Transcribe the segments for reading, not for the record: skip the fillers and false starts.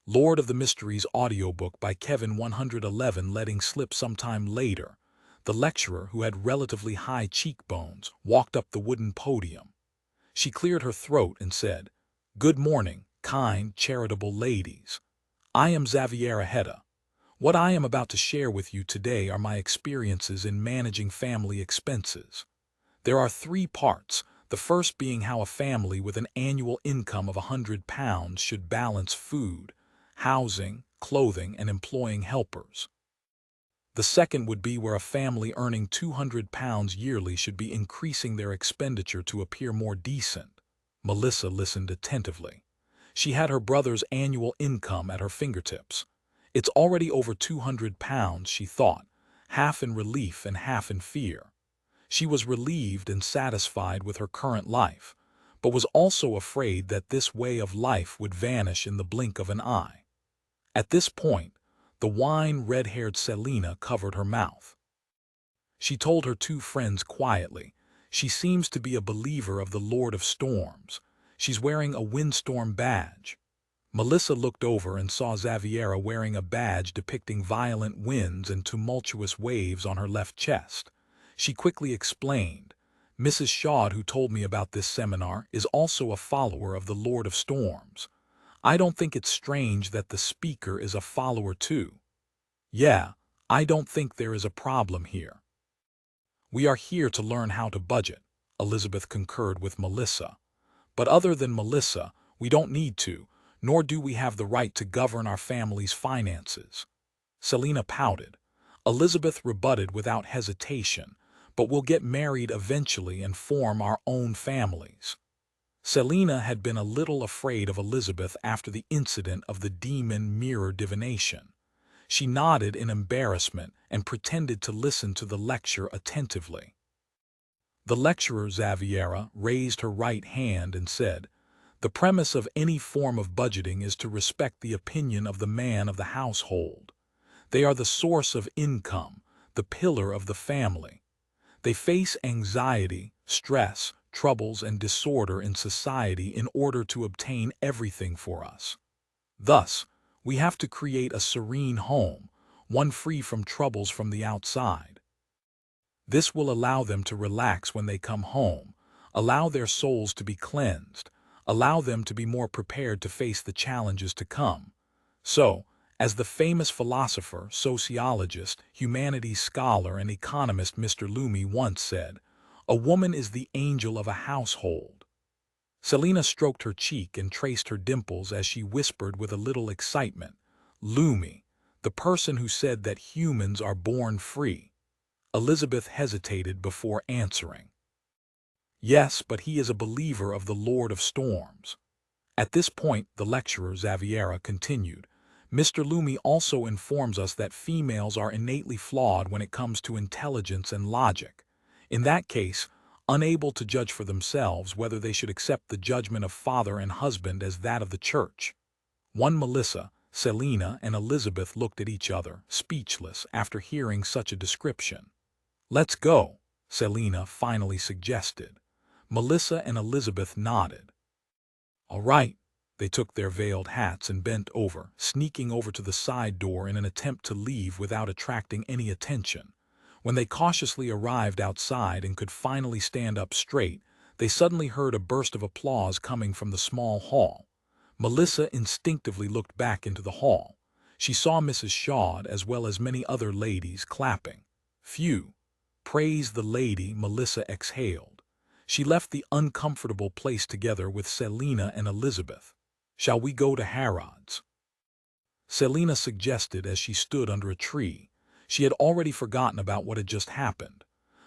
Lord of the Mysteries audiobook by Kevin 111 letting slip sometime later. The lecturer, who had relatively high cheekbones, walked up the wooden podium. She cleared her throat and said, "Good morning, kind, charitable ladies. I am Xaviera Hedda. What I am about to share with you today are my experiences in managing family expenses. There are three parts, the first being how a family with an annual income of £100 should balance food, housing, clothing, and employing helpers. The second would be where a family earning £200 yearly should be increasing their expenditure to appear more decent. Melissa listened attentively. She had her brother's annual income at her fingertips. It's already over £200, she thought, half in relief and half in fear. She was relieved and satisfied with her current life, but was also afraid that this way of life would vanish in the blink of an eye. At this point, the wine red-haired Selina covered her mouth. She told her two friends quietly, "She seems to be a believer of the Lord of Storms. She's wearing a windstorm badge." Melissa looked over and saw Xaviera wearing a badge depicting violent winds and tumultuous waves on her left chest. She quickly explained, "Mrs. Shaw, who told me about this seminar, is also a follower of the Lord of Storms. I don't think it's strange that the speaker is a follower too. Yeah, I don't think there is a problem here." "We are here to learn how to budget," Elizabeth concurred with Melissa. "But other than Melissa, we don't need to, nor do we have the right to govern our family's finances." Selina pouted. Elizabeth rebutted without hesitation, "But we'll get married eventually and form our own families." Selina had been a little afraid of Elizabeth after the incident of the demon mirror divination. She nodded in embarrassment and pretended to listen to the lecture attentively. The lecturer, Xaviera, raised her right hand and said, "The premise of any form of budgeting is to respect the opinion of the man of the household. They are the source of income, the pillar of the family. They face anxiety, stress, troubles, and disorder in society in order to obtain everything for us. Thus, we have to create a serene home, one free from troubles from the outside. This will allow them to relax when they come home, allow their souls to be cleansed, allow them to be more prepared to face the challenges to come. So, as the famous philosopher, sociologist, humanities scholar, and economist Mr. Loomy once said, a woman is the angel of a household." Selina stroked her cheek and traced her dimples as she whispered with a little excitement, "Loomy, the person who said that humans are born free." Elizabeth hesitated before answering. "Yes, but he is a believer of the Lord of Storms." At this point, the lecturer, Xaviera, continued, "Mr. Loomy also informs us that females are innately flawed when it comes to intelligence and logic. In that case, unable to judge for themselves whether they should accept the judgment of father and husband as that of the church." One Melissa, Selina, and Elizabeth looked at each other, speechless, after hearing such a description. "Let's go," Selina finally suggested. Melissa and Elizabeth nodded. "All right." They took their veiled hats and bent over, sneaking over to the side door in an attempt to leave without attracting any attention. When they cautiously arrived outside and could finally stand up straight, they suddenly heard a burst of applause coming from the small hall. Melissa instinctively looked back into the hall. She saw Mrs. Shaw as well as many other ladies clapping. "Phew! Praise the lady," Melissa exhaled. She left the uncomfortable place together with Selina and Elizabeth. "Shall we go to Harrod's?" Selina suggested as she stood under a tree. She had already forgotten about what had just happened.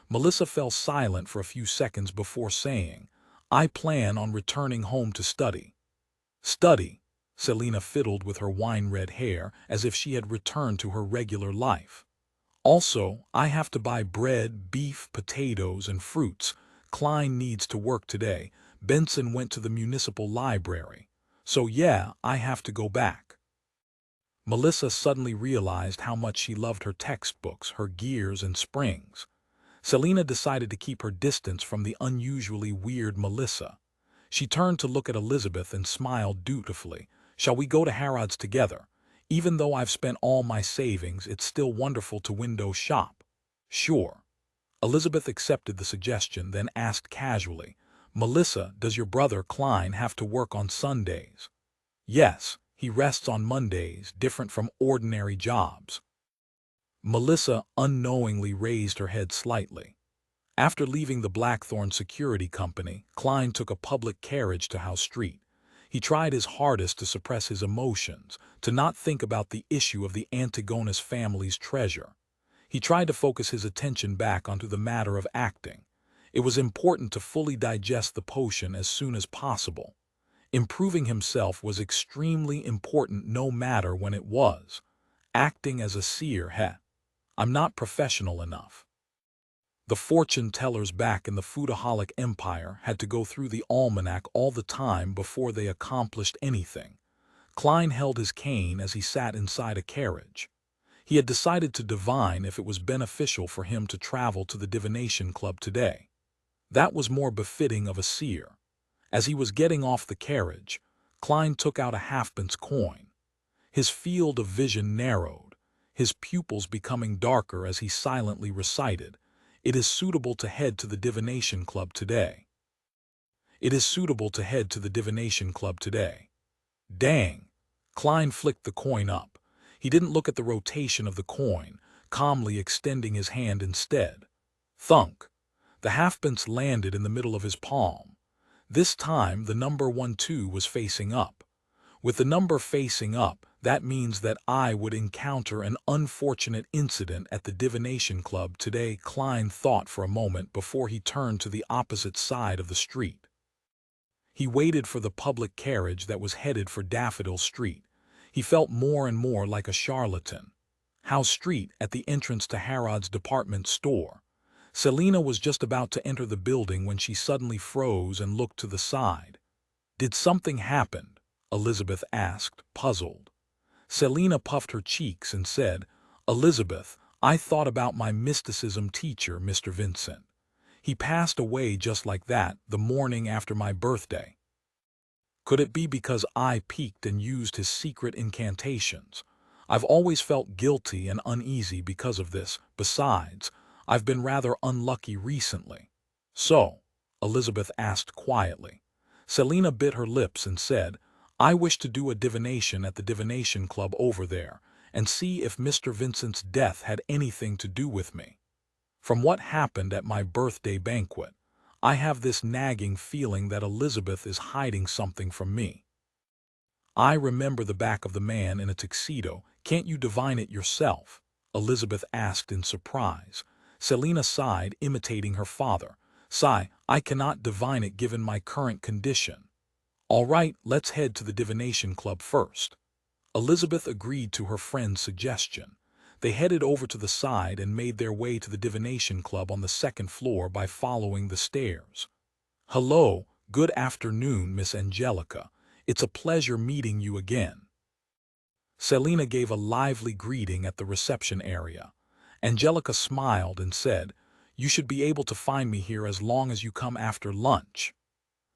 Melissa fell silent for a few seconds before saying, "I plan on returning home to study." "Study?" Selina fiddled with her wine-red hair as if she had returned to her regular life. "Also, I have to buy bread, beef, potatoes, and fruits. Klein needs to work today. Benson went to the municipal library. So yeah, I have to go back." Melissa suddenly realized how much she loved her textbooks, her gears, and springs. Selina decided to keep her distance from the unusually weird Melissa. She turned to look at Elizabeth and smiled dutifully, Shall we go to Harrod's together? Even though I've spent all my savings, it's still wonderful to window shop. Sure. Elizabeth accepted the suggestion, then asked casually, Melissa, does your brother Klein have to work on Sundays? Yes, he rests on Mondays, different from ordinary jobs. Melissa unknowingly raised her head slightly. After leaving the Blackthorn Security Company, Klein took a public carriage to House Street. He tried his hardest to suppress his emotions, to not think about the issue of the Antigonus family's treasure. He tried to focus his attention back onto the matter of acting. It was important to fully digest the potion as soon as possible. Improving himself was extremely important no matter when it was. Acting as a seer, I'm not professional enough. The fortune tellers back in the Foodaholic Empire had to go through the almanac all the time before they accomplished anything. Klein held his cane as he sat inside a carriage. He had decided to divine if it was beneficial for him to travel to the divination club today. That was more befitting of a seer. As he was getting off the carriage, Klein took out a halfpence coin. His field of vision narrowed, his pupils becoming darker as he silently recited, "It is suitable to head to the divination club today. It is suitable to head to the divination club today." Dang! Klein flicked the coin up. He didn't look at the rotation of the coin, calmly extending his hand instead. Thunk! The halfpence landed in the middle of his palm. This time the number 12 was facing up. With the number facing up, that means that I would encounter an unfortunate incident at the divination club today. Klein thought for a moment before he turned to the opposite side of the street. He waited for the public carriage that was headed for Daffodil Street. He felt more and more like a charlatan. House Street, at the entrance to Harrod's department store. Selina was just about to enter the building when she suddenly froze and looked to the side. Did something happen? Elizabeth asked, puzzled. Selina puffed her cheeks and said, Elizabeth, I thought about my mysticism teacher, Mr. Vincent. He passed away just like that, the morning after my birthday. Could it be because I peeked and used his secret incantations? I've always felt guilty and uneasy because of this. Besides, I've been rather unlucky recently. So, Elizabeth asked quietly. Selina bit her lips and said, I wish to do a divination at the divination club over there and see if Mr. Vincent's death had anything to do with me. From what happened at my birthday banquet, I have this nagging feeling that Elizabeth is hiding something from me. I remember the back of the man in a tuxedo. Can't you divine it yourself? Elizabeth asked in surprise. Selina sighed, imitating her father. Sigh, I cannot divine it given my current condition. All right, let's head to the divination club first. Elizabeth agreed to her friend's suggestion. They headed over to the side and made their way to the divination club on the second floor by following the stairs. Hello, good afternoon, Miss Angelica. It's a pleasure meeting you again. Selina gave a lively greeting at the reception area. Angelica smiled and said, You should be able to find me here as long as you come after lunch.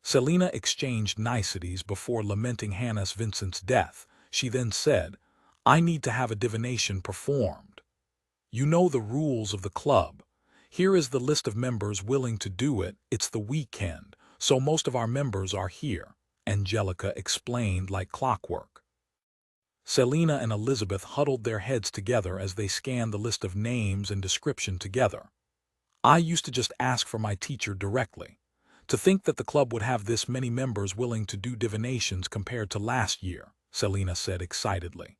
Selina exchanged niceties before lamenting Hannah Vincent's death. She then said, I need to have a divination performed. You know the rules of the club. Here is the list of members willing to do it. It's the weekend, so most of our members are here, Angelica explained like clockwork. Selina and Elizabeth huddled their heads together as they scanned the list of names and description together. I used to just ask for my teacher directly. To think that the club would have this many members willing to do divinations compared to last year, Selina said excitedly.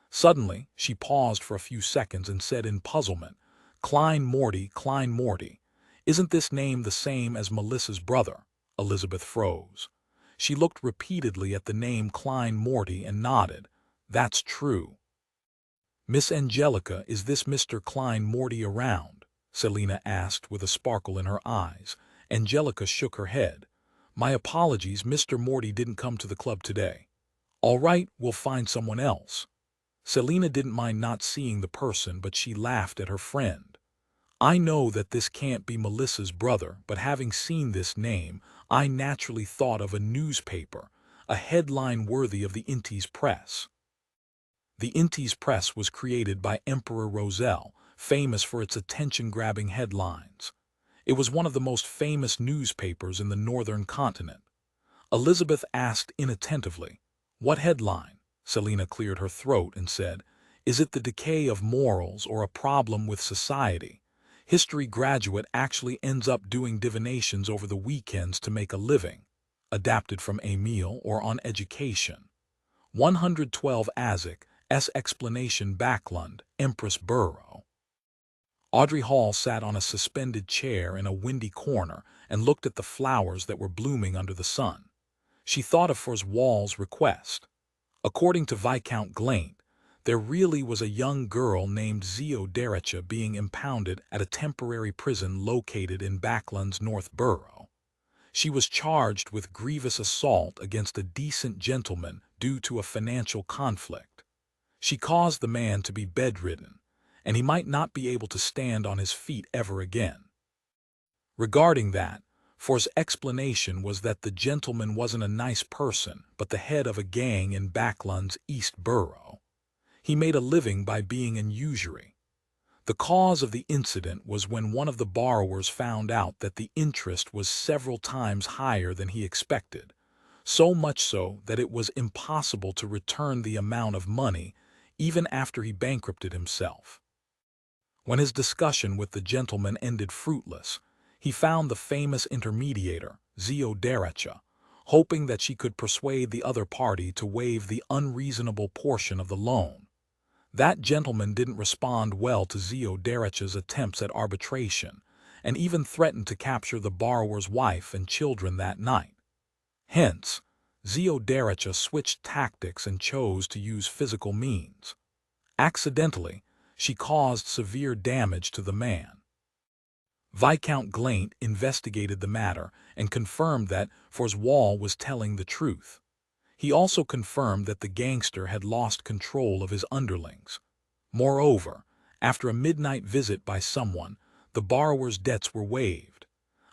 Suddenly, she paused for a few seconds and said in puzzlement, Klein Moretti. Isn't this name the same as Melissa's brother? Elizabeth froze. She looked repeatedly at the name Klein Moretti and nodded. That's true. Miss Angelica, is this Mr. Klein Moretti around? Selina asked with a sparkle in her eyes. Angelica shook her head. My apologies, Mr. Moretti didn't come to the club today. All right, we'll find someone else. Selina didn't mind not seeing the person, but she laughed at her friend. I know that this can't be Melissa's brother, but having seen this name, I naturally thought of a newspaper. a headline worthy of the Intis Press. The Intis Press was created by Emperor Roselle, famous for its attention-grabbing headlines. It was one of the most famous newspapers in the northern continent. Elizabeth asked inattentively, "What headline?" Selina cleared her throat and said, "Is it the decay of morals or a problem with society? History graduate actually ends up doing divinations over the weekends to make a living." Adapted from Emile or On Education. 112 Azek, S. Explanation Backlund, Empress Borough. Audrey Hall sat on a suspended chair in a windy corner and looked at the flowers that were blooming under the sun. She thought of Forswall's request. According to Viscount Glaint, there really was a young girl named Zio Derecha being impounded at a temporary prison located in Backlund's North Borough. She was charged with grievous assault against a decent gentleman due to a financial conflict. She caused the man to be bedridden, and he might not be able to stand on his feet ever again. Regarding that, For's explanation was that the gentleman wasn't a nice person, but the head of a gang in Backlund's East Borough. He made a living by being an usury. The cause of the incident was when one of the borrowers found out that the interest was several times higher than he expected, so much so that it was impossible to return the amount of money even after he bankrupted himself. When his discussion with the gentleman ended fruitless, he found the famous intermediator, Zio Derecha, hoping that she could persuade the other party to waive the unreasonable portion of the loan. That gentleman didn't respond well to Zio Derecha's attempts at arbitration, and even threatened to capture the borrower's wife and children that night. Hence, Zio Derecha switched tactics and chose to use physical means. Accidentally, she caused severe damage to the man. Viscount Glaint investigated the matter and confirmed that Forswall was telling the truth. He also confirmed that the gangster had lost control of his underlings. Moreover, after a midnight visit by someone, the borrower's debts were waived.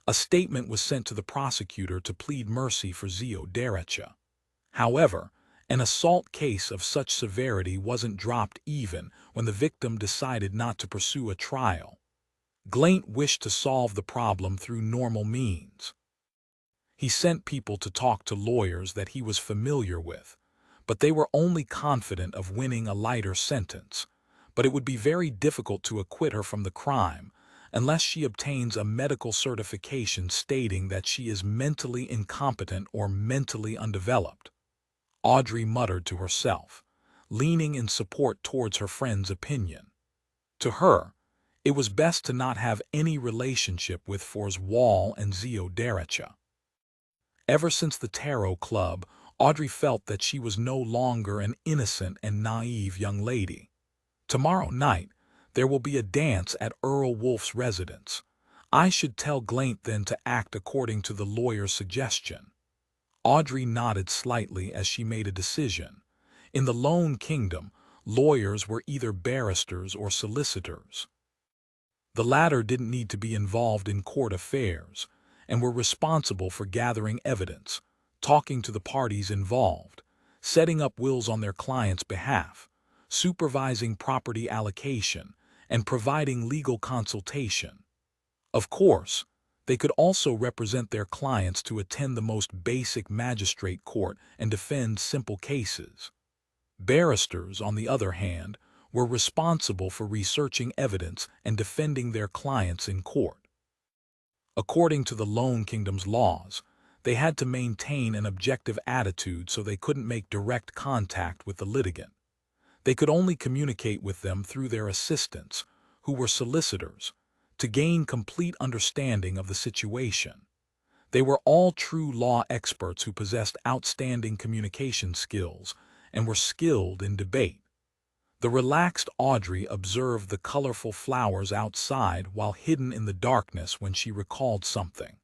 A statement was sent to the prosecutor to plead mercy for Zio Derecha. However, an assault case of such severity wasn't dropped even when the victim decided not to pursue a trial. Glaint wished to solve the problem through normal means. He sent people to talk to lawyers that he was familiar with, but they were only confident of winning a lighter sentence. But it would be very difficult to acquit her from the crime unless she obtains a medical certification stating that she is mentally incompetent or mentally undeveloped. Audrey muttered to herself, leaning in support towards her friend's opinion. To her, it was best to not have any relationship with Forswall and Zio Derecha. Ever since the Tarot Club, Audrey felt that she was no longer an innocent and naive young lady. Tomorrow night, there will be a dance at Earl Wolf's residence. I should tell Glaint then to act according to the lawyer's suggestion. Audrey nodded slightly as she made a decision. In the Lone Kingdom, lawyers were either barristers or solicitors. The latter didn't need to be involved in court affairs, and were responsible for gathering evidence, talking to the parties involved, setting up wills on their client's behalf, supervising property allocation, and providing legal consultation. Of course, they could also represent their clients to attend the most basic magistrate court and defend simple cases. Barristers, on the other hand, were responsible for researching evidence and defending their clients in court. According to the Lone Kingdom's laws, they had to maintain an objective attitude so they couldn't make direct contact with the litigant. They could only communicate with them through their assistants, who were solicitors, to gain complete understanding of the situation. They were all true law experts who possessed outstanding communication skills and were skilled in debate. The relaxed Audrey observed the colorful flowers outside while hidden in the darkness when she recalled something.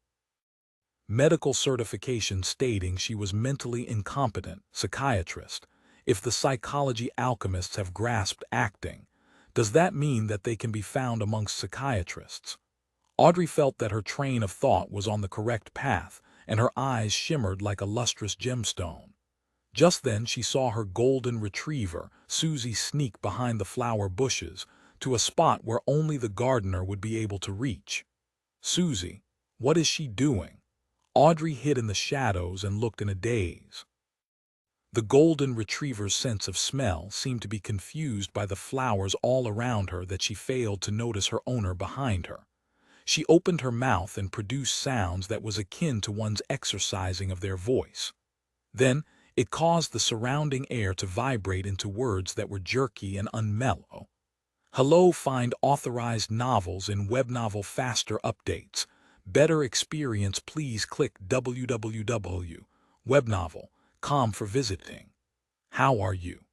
Medical certification stating she was mentally incompetent, psychiatrist. If the psychology alchemists have grasped acting, does that mean that they can be found amongst psychiatrists? Audrey felt that her train of thought was on the correct path, and her eyes shimmered like a lustrous gemstone. Just then she saw her golden retriever, Susie, sneak behind the flower bushes to a spot where only the gardener would be able to reach. Susie, what is she doing? Audrey hid in the shadows and looked in a daze. The golden retriever's sense of smell seemed to be confused by the flowers all around her that she failed to notice her owner behind her. She opened her mouth and produced sounds that was akin to one's exercising of their voice. Then, it caused the surrounding air to vibrate into words that were jerky and unmellow. Hello, find authorized novels in webnovel faster updates. Better experience, please click www.webnovel.com for visiting. How are you?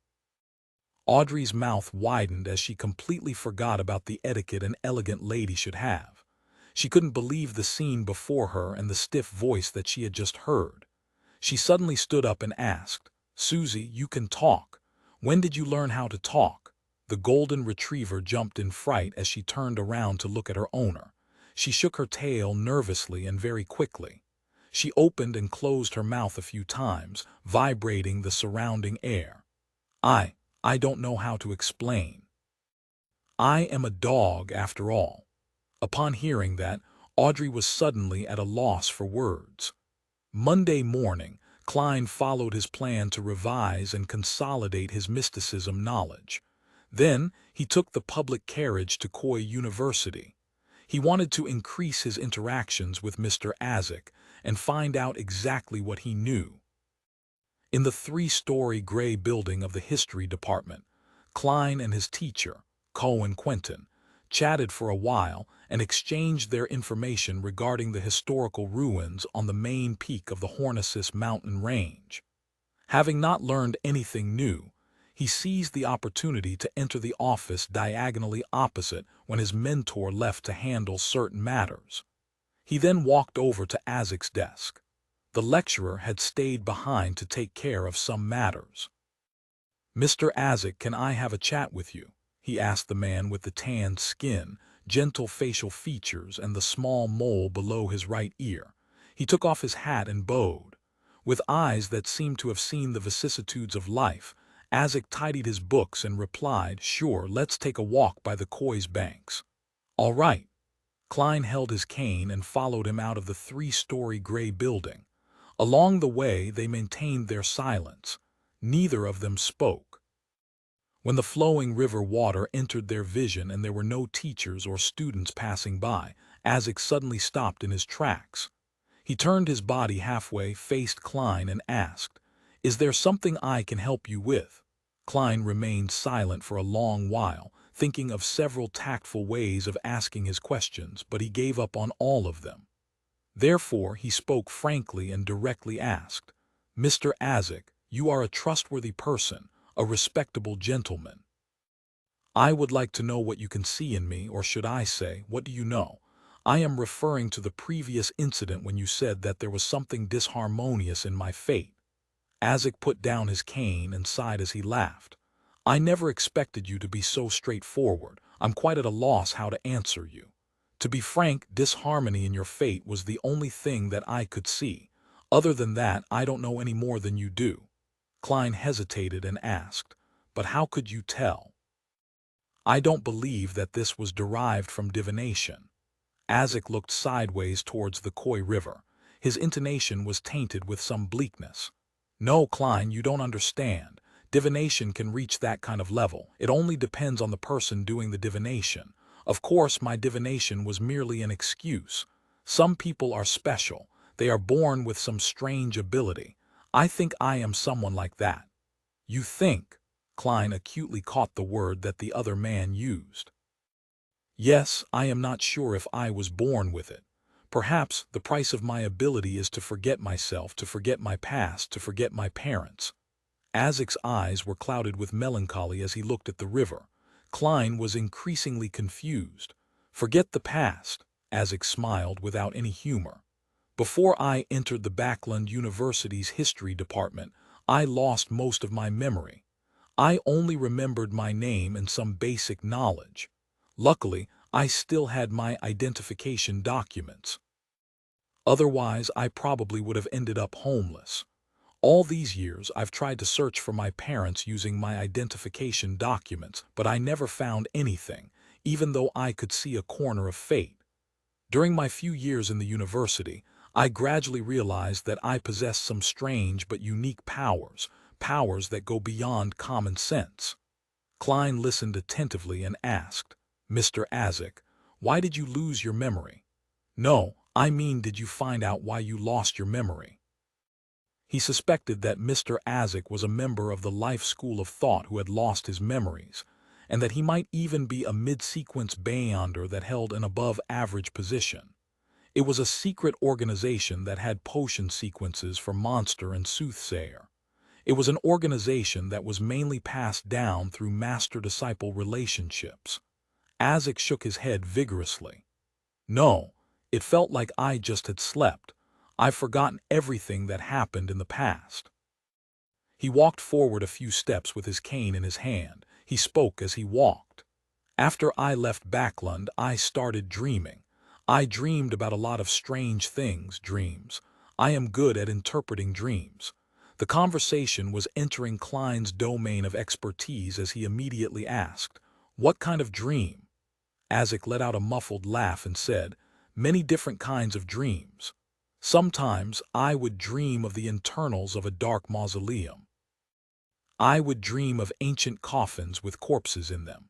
Audrey's mouth widened as she completely forgot about the etiquette an elegant lady should have. She couldn't believe the scene before her and the stiff voice that she had just heard. She suddenly stood up and asked, Susie, you can talk. When did you learn how to talk? The golden retriever jumped in fright as she turned around to look at her owner. She shook her tail nervously and very quickly. She opened and closed her mouth a few times, vibrating the surrounding air. I don't know how to explain. I am a dog after all. Upon hearing that, Audrey was suddenly at a loss for words. Monday morning, Klein followed his plan to revise and consolidate his mysticism knowledge. Then, he took the public carriage to Coy University. He wanted to increase his interactions with Mr. Azik and find out exactly what he knew. In the 3-story gray building of the history department, Klein and his teacher, Cohen Quentin, chatted for a while and exchanged their information regarding the historical ruins on the main peak of the Hornicis mountain range. Having not learned anything new, he seized the opportunity to enter the office diagonally opposite when his mentor left to handle certain matters. He then walked over to Azik's desk. The lecturer had stayed behind to take care of some matters. Mr. Azik, can I have a chat with you? He asked the man with the tanned skin, gentle facial features, and the small mole below his right ear. He took off his hat and bowed. With eyes that seemed to have seen the vicissitudes of life, Azik tidied his books and replied, Sure, let's take a walk by the Coy's banks. All right. Klein held his cane and followed him out of the 3-story gray building. Along the way, they maintained their silence. Neither of them spoke. When the flowing river water entered their vision and there were no teachers or students passing by, Azik suddenly stopped in his tracks. He turned his body halfway, faced Klein, and asked, Is there something I can help you with? Klein remained silent for a long while, thinking of several tactful ways of asking his questions, but he gave up on all of them. Therefore, he spoke frankly and directly asked, Mr. Azik, you are a trustworthy person, a respectable gentleman. I would like to know what you can see in me, or should I say, what do you know? I am referring to the previous incident when you said that there was something disharmonious in my fate. Azik put down his cane and sighed as he laughed. I never expected you to be so straightforward. I'm quite at a loss how to answer you. To be frank, disharmony in your fate was the only thing that I could see. Other than that, I don't know any more than you do. Klein hesitated and asked, But how could you tell? I don't believe that this was derived from divination. Azik looked sideways towards the Coy River. His intonation was tainted with some bleakness. No, Klein, you don't understand. Divination can reach that kind of level. It only depends on the person doing the divination. Of course, my divination was merely an excuse. Some people are special. They are born with some strange ability. I think I am someone like that. You think? Klein acutely caught the word that the other man used. Yes, I am not sure if I was born with it. Perhaps the price of my ability is to forget myself, to forget my past, to forget my parents. Azik's eyes were clouded with melancholy as he looked at the river. Klein was increasingly confused. Forget the past, Azik smiled without any humor. Before I entered the Backlund University's history department, I lost most of my memory. I only remembered my name and some basic knowledge. Luckily, I still had my identification documents. Otherwise, I probably would have ended up homeless. All these years, I've tried to search for my parents using my identification documents, but I never found anything, even though I could see a corner of fate. During my few years in the university, I gradually realized that I possess some strange but unique powers, powers that go beyond common sense. Klein listened attentively and asked, "Mr. Azek, why did you lose your memory?" "No, I mean, did you find out why you lost your memory?" He suspected that Mr. Azek was a member of the life school of thought who had lost his memories, and that he might even be a mid-sequence beyonder that held an above-average position. It was a secret organization that had potion sequences for monster and soothsayer. It was an organization that was mainly passed down through master-disciple relationships. Azek shook his head vigorously. "No, it felt like I just had slept. I've forgotten everything that happened in the past." He walked forward a few steps with his cane in his hand. He spoke as he walked. "After I left Backlund, I started dreaming. I dreamed about a lot of strange things, dreams. I am good at interpreting dreams." The conversation was entering Klein's domain of expertise as he immediately asked, "What kind of dream?" Azek let out a muffled laugh and said, "Many different kinds of dreams. Sometimes I would dream of the internals of a dark mausoleum. I would dream of ancient coffins with corpses in them.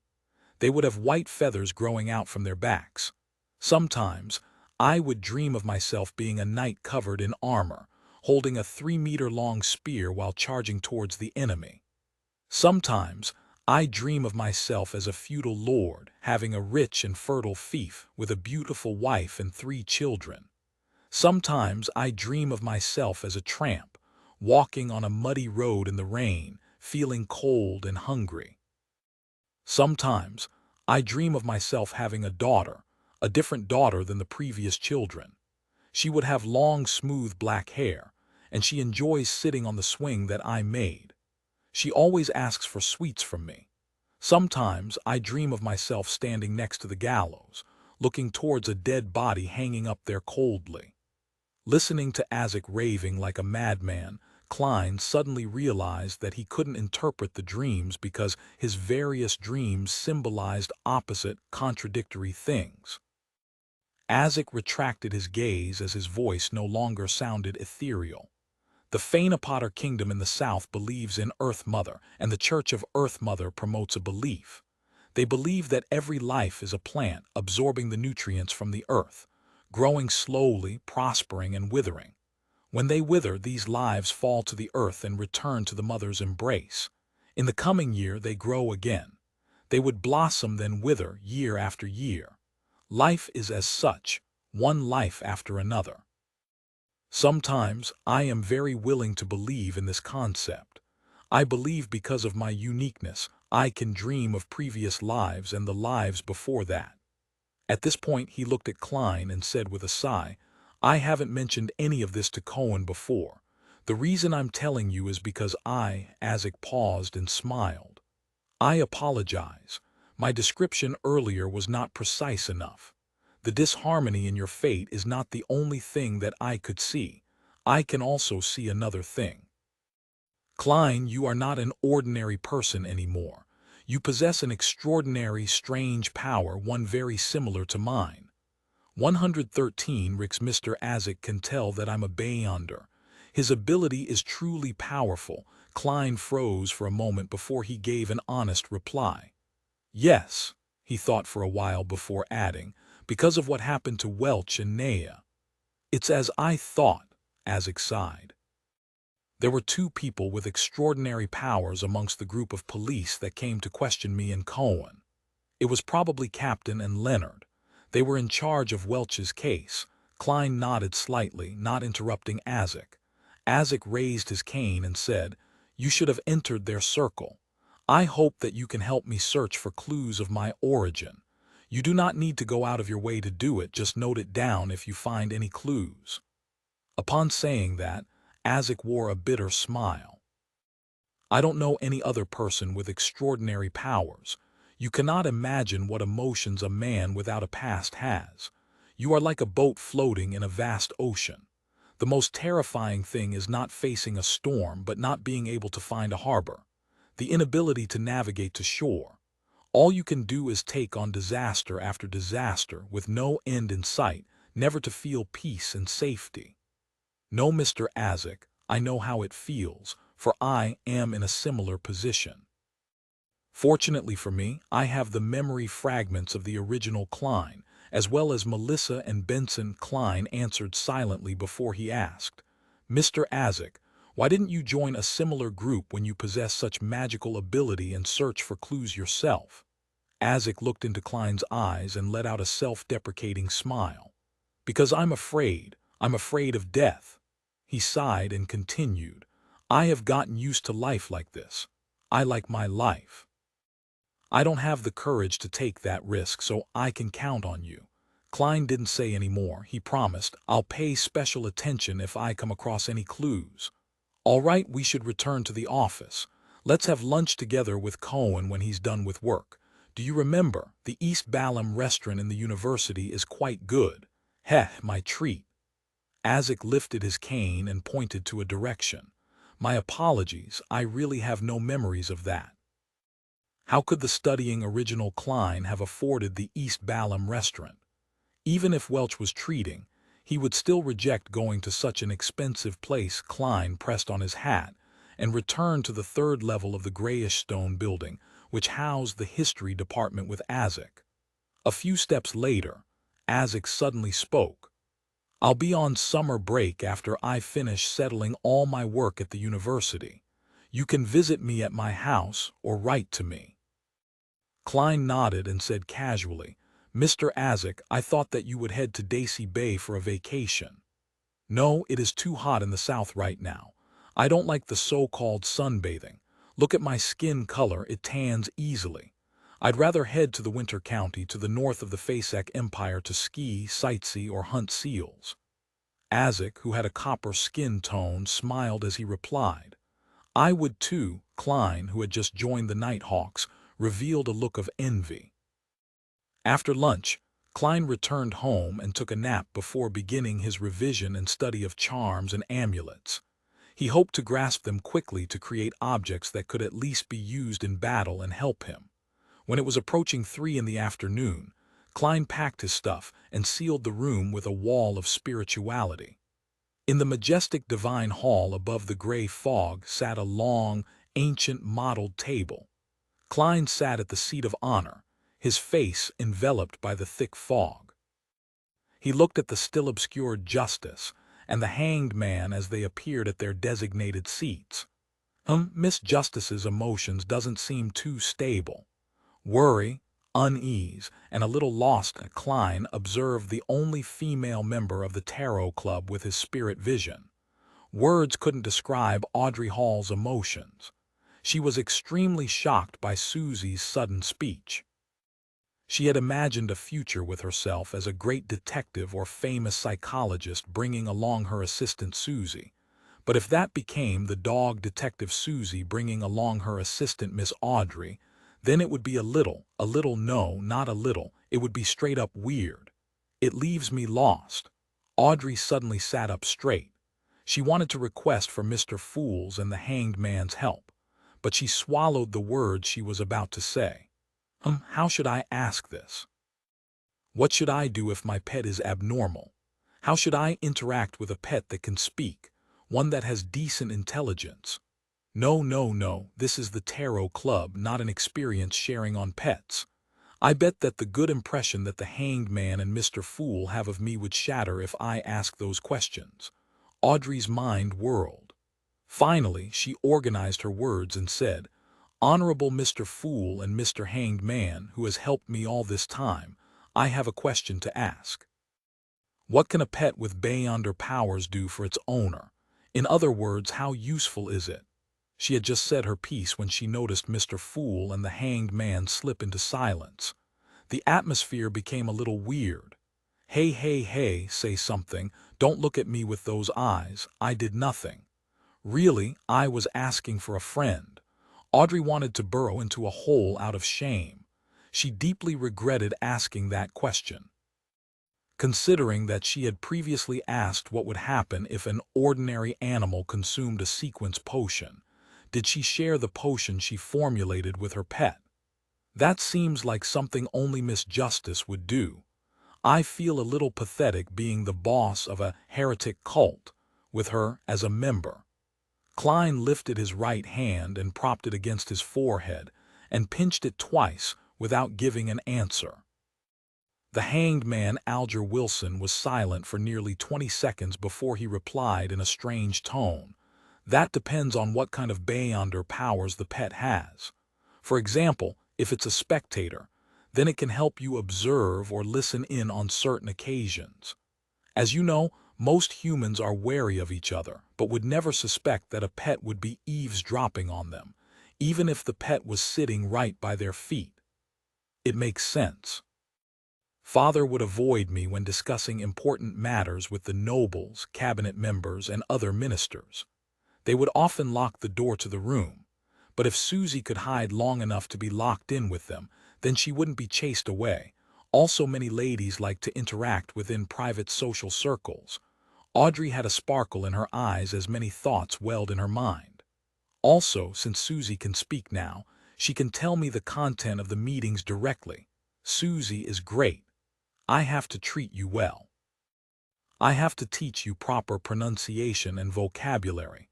They would have white feathers growing out from their backs. Sometimes I would dream of myself being a knight covered in armor, holding a 3-meter-long spear while charging towards the enemy. Sometimes I dream of myself as a feudal lord, having a rich and fertile fief with a beautiful wife and 3 children. Sometimes I dream of myself as a tramp, walking on a muddy road in the rain, feeling cold and hungry. Sometimes I dream of myself having a daughter, a different daughter than the previous children. She would have long, smooth black hair, and she enjoys sitting on the swing that I made. She always asks for sweets from me. Sometimes I dream of myself standing next to the gallows, looking towards a dead body hanging up there coldly." Listening to Azek raving like a madman, Klein suddenly realized that he couldn't interpret the dreams because his various dreams symbolized opposite, contradictory things. Azek retracted his gaze as his voice no longer sounded ethereal. "The Fainapotter kingdom in the south believes in Earth Mother, and the Church of Earth Mother promotes a belief. They believe that every life is a plant absorbing the nutrients from the earth, growing slowly, prospering, and withering. When they wither, these lives fall to the earth and return to the mother's embrace. In the coming year, they grow again. They would blossom, then wither year after year. Life is as such, one life after another. Sometimes I am very willing to believe in this concept. I believe because of my uniqueness, I can dream of previous lives and the lives before that." At this point, he looked at Klein and said with a sigh, "I haven't mentioned any of this to Cohen before. The reason I'm telling you is because Azek paused and smiled. "I apologize. My description earlier was not precise enough. The disharmony in your fate is not the only thing that I could see. I can also see another thing. Klein, you are not an ordinary person anymore. You possess an extraordinary, strange power, one very similar to mine. 113 Rick's Mr. Azek can tell that I'm a beyonder. His ability is truly powerful." Klein froze for a moment before he gave an honest reply. "Yes," he thought for a while before adding, "because of what happened to Welch and Naya." "It's as I thought," Azek sighed. "There were 2 people with extraordinary powers amongst the group of police that came to question me and Cohen. It was probably Captain and Leonard. They were in charge of Welch's case." Klein nodded slightly, not interrupting Azek. Azek raised his cane and said, "You should have entered their circle. I hope that you can help me search for clues of my origin. You do not need to go out of your way to do it, just note it down if you find any clues." Upon saying that, Azek wore a bitter smile. "I don't know any other person with extraordinary powers. You cannot imagine what emotions a man without a past has. You are like a boat floating in a vast ocean. The most terrifying thing is not facing a storm but not being able to find a harbor. The inability to navigate to shore. All you can do is take on disaster after disaster with no end in sight, never to feel peace and safety. No, Mr. Isaac, I know how it feels, for I am in a similar position. Fortunately for me, I have the memory fragments of the original Klein, as well as Melissa and Benson. Klein answered silently before he asked, Mr. Isaac, why didn't you join a similar group when you possess such magical ability and search for clues yourself? Isaac looked into Klein's eyes and let out a self-deprecating smile. Because I'm afraid of death. He sighed and continued, I have gotten used to life like this. I like my life. I don't have the courage to take that risk, so I can count on you. Klein didn't say any more. He promised, I'll pay special attention if I come across any clues. All right, we should return to the office. Let's have lunch together with Cohen when he's done with work. Do you remember, the East Balham restaurant in the university is quite good. Heh, my treat. Isaac lifted his cane and pointed to a direction. My apologies, I really have no memories of that. How could the studying original Klein have afforded the East Balham restaurant? Even if Welch was treating, he would still reject going to such an expensive place. Klein pressed on his hat and returned to the third level of the grayish stone building, which housed the history department with Isaac. A few steps later, Isaac suddenly spoke. I'll be on summer break after I finish settling all my work at the university. You can visit me at my house or write to me. Klein nodded and said casually, Mr. Isaac, I thought that you would head to Daisy Bay for a vacation. No, it is too hot in the south right now. I don't like the so-called sunbathing. Look at my skin color, it tans easily. I'd rather head to the winter county to the north of the Fasak Empire to ski, sightsee, or hunt seals. Isaac, who had a copper skin tone, smiled as he replied. I would too. Klein, who had just joined the Nighthawks, revealed a look of envy. After lunch, Klein returned home and took a nap before beginning his revision and study of charms and amulets. He hoped to grasp them quickly to create objects that could at least be used in battle and help him. When it was approaching 3 in the afternoon, Klein packed his stuff and sealed the room with a wall of spirituality. In the majestic divine hall above the gray fog sat a long, ancient mottled table. Klein sat at the seat of honor, his face enveloped by the thick fog. He looked at the still obscured justice and the hanged man as they appeared at their designated seats. Miss Justice's emotions doesn't seem too stable. Worry, unease, and a little lost. Klein observed the only female member of the Tarot Club with his spirit vision. Words couldn't describe Audrey Hall's emotions. She was extremely shocked by Susie's sudden speech. She had imagined a future with herself as a great detective or famous psychologist bringing along her assistant Susie. But if that became the dog detective Susie bringing along her assistant Miss Audrey, then it would be no, not a little, it would be straight up weird. It leaves me lost. Audrey suddenly sat up straight. She wanted to request for Mr. Fool's and the hanged man's help, but she swallowed the words she was about to say. How should I ask this? What should I do if my pet is abnormal? How should I interact with a pet that can speak, one that has decent intelligence? No, this is the Tarot Club, not an experience sharing on pets. I bet that the good impression that the hanged man and Mr. Fool have of me would shatter if I ask those questions. Audrey's mind whirled. Finally, she organized her words and said, Honorable Mr. Fool and Mr. Hanged Man, who has helped me all this time, I have a question to ask. What can a pet with beyonder powers do for its owner? In other words, how useful is it? She had just said her piece when she noticed Mr. Fool and the hanged man slip into silence. The atmosphere became a little weird. Hey, say something. Don't look at me with those eyes. I did nothing. Really, I was asking for a friend. Audrey wanted to burrow into a hole out of shame. She deeply regretted asking that question. Considering that she had previously asked what would happen if an ordinary animal consumed a sequence potion, did she share the potion she formulated with her pet? That seems like something only Miss Justice would do. I feel a little pathetic being the boss of a heretic cult, with her as a member. Klein lifted his right hand and propped it against his forehead, and pinched it twice without giving an answer. The hanged man, Alger Wilson, was silent for nearly 20 seconds before he replied in a strange tone. That depends on what kind of beyonder powers the pet has. For example, if it's a spectator, then it can help you observe or listen in on certain occasions. As you know, most humans are wary of each other, but would never suspect that a pet would be eavesdropping on them, even if the pet was sitting right by their feet. It makes sense. Father would avoid me when discussing important matters with the nobles, cabinet members, and other ministers. They would often lock the door to the room, but if Susie could hide long enough to be locked in with them, then she wouldn't be chased away. Also, many ladies like to interact within private social circles. Audrey had a sparkle in her eyes as many thoughts welled in her mind. Also, since Susie can speak now, she can tell me the content of the meetings directly. Susie is great. I have to treat you well. I have to teach you proper pronunciation and vocabulary.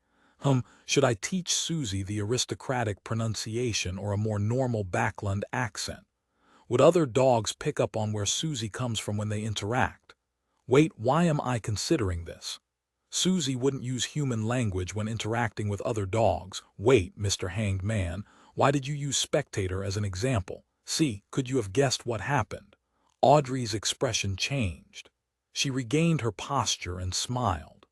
Should I teach Susie the aristocratic pronunciation or a more normal Backland accent? Would other dogs pick up on where Susie comes from when they interact? Wait, why am I considering this? Susie wouldn't use human language when interacting with other dogs. Wait, Mr. Hanged Man, why did you use spectator as an example? See, could you have guessed what happened? Audrey's expression changed. She regained her posture and smiled.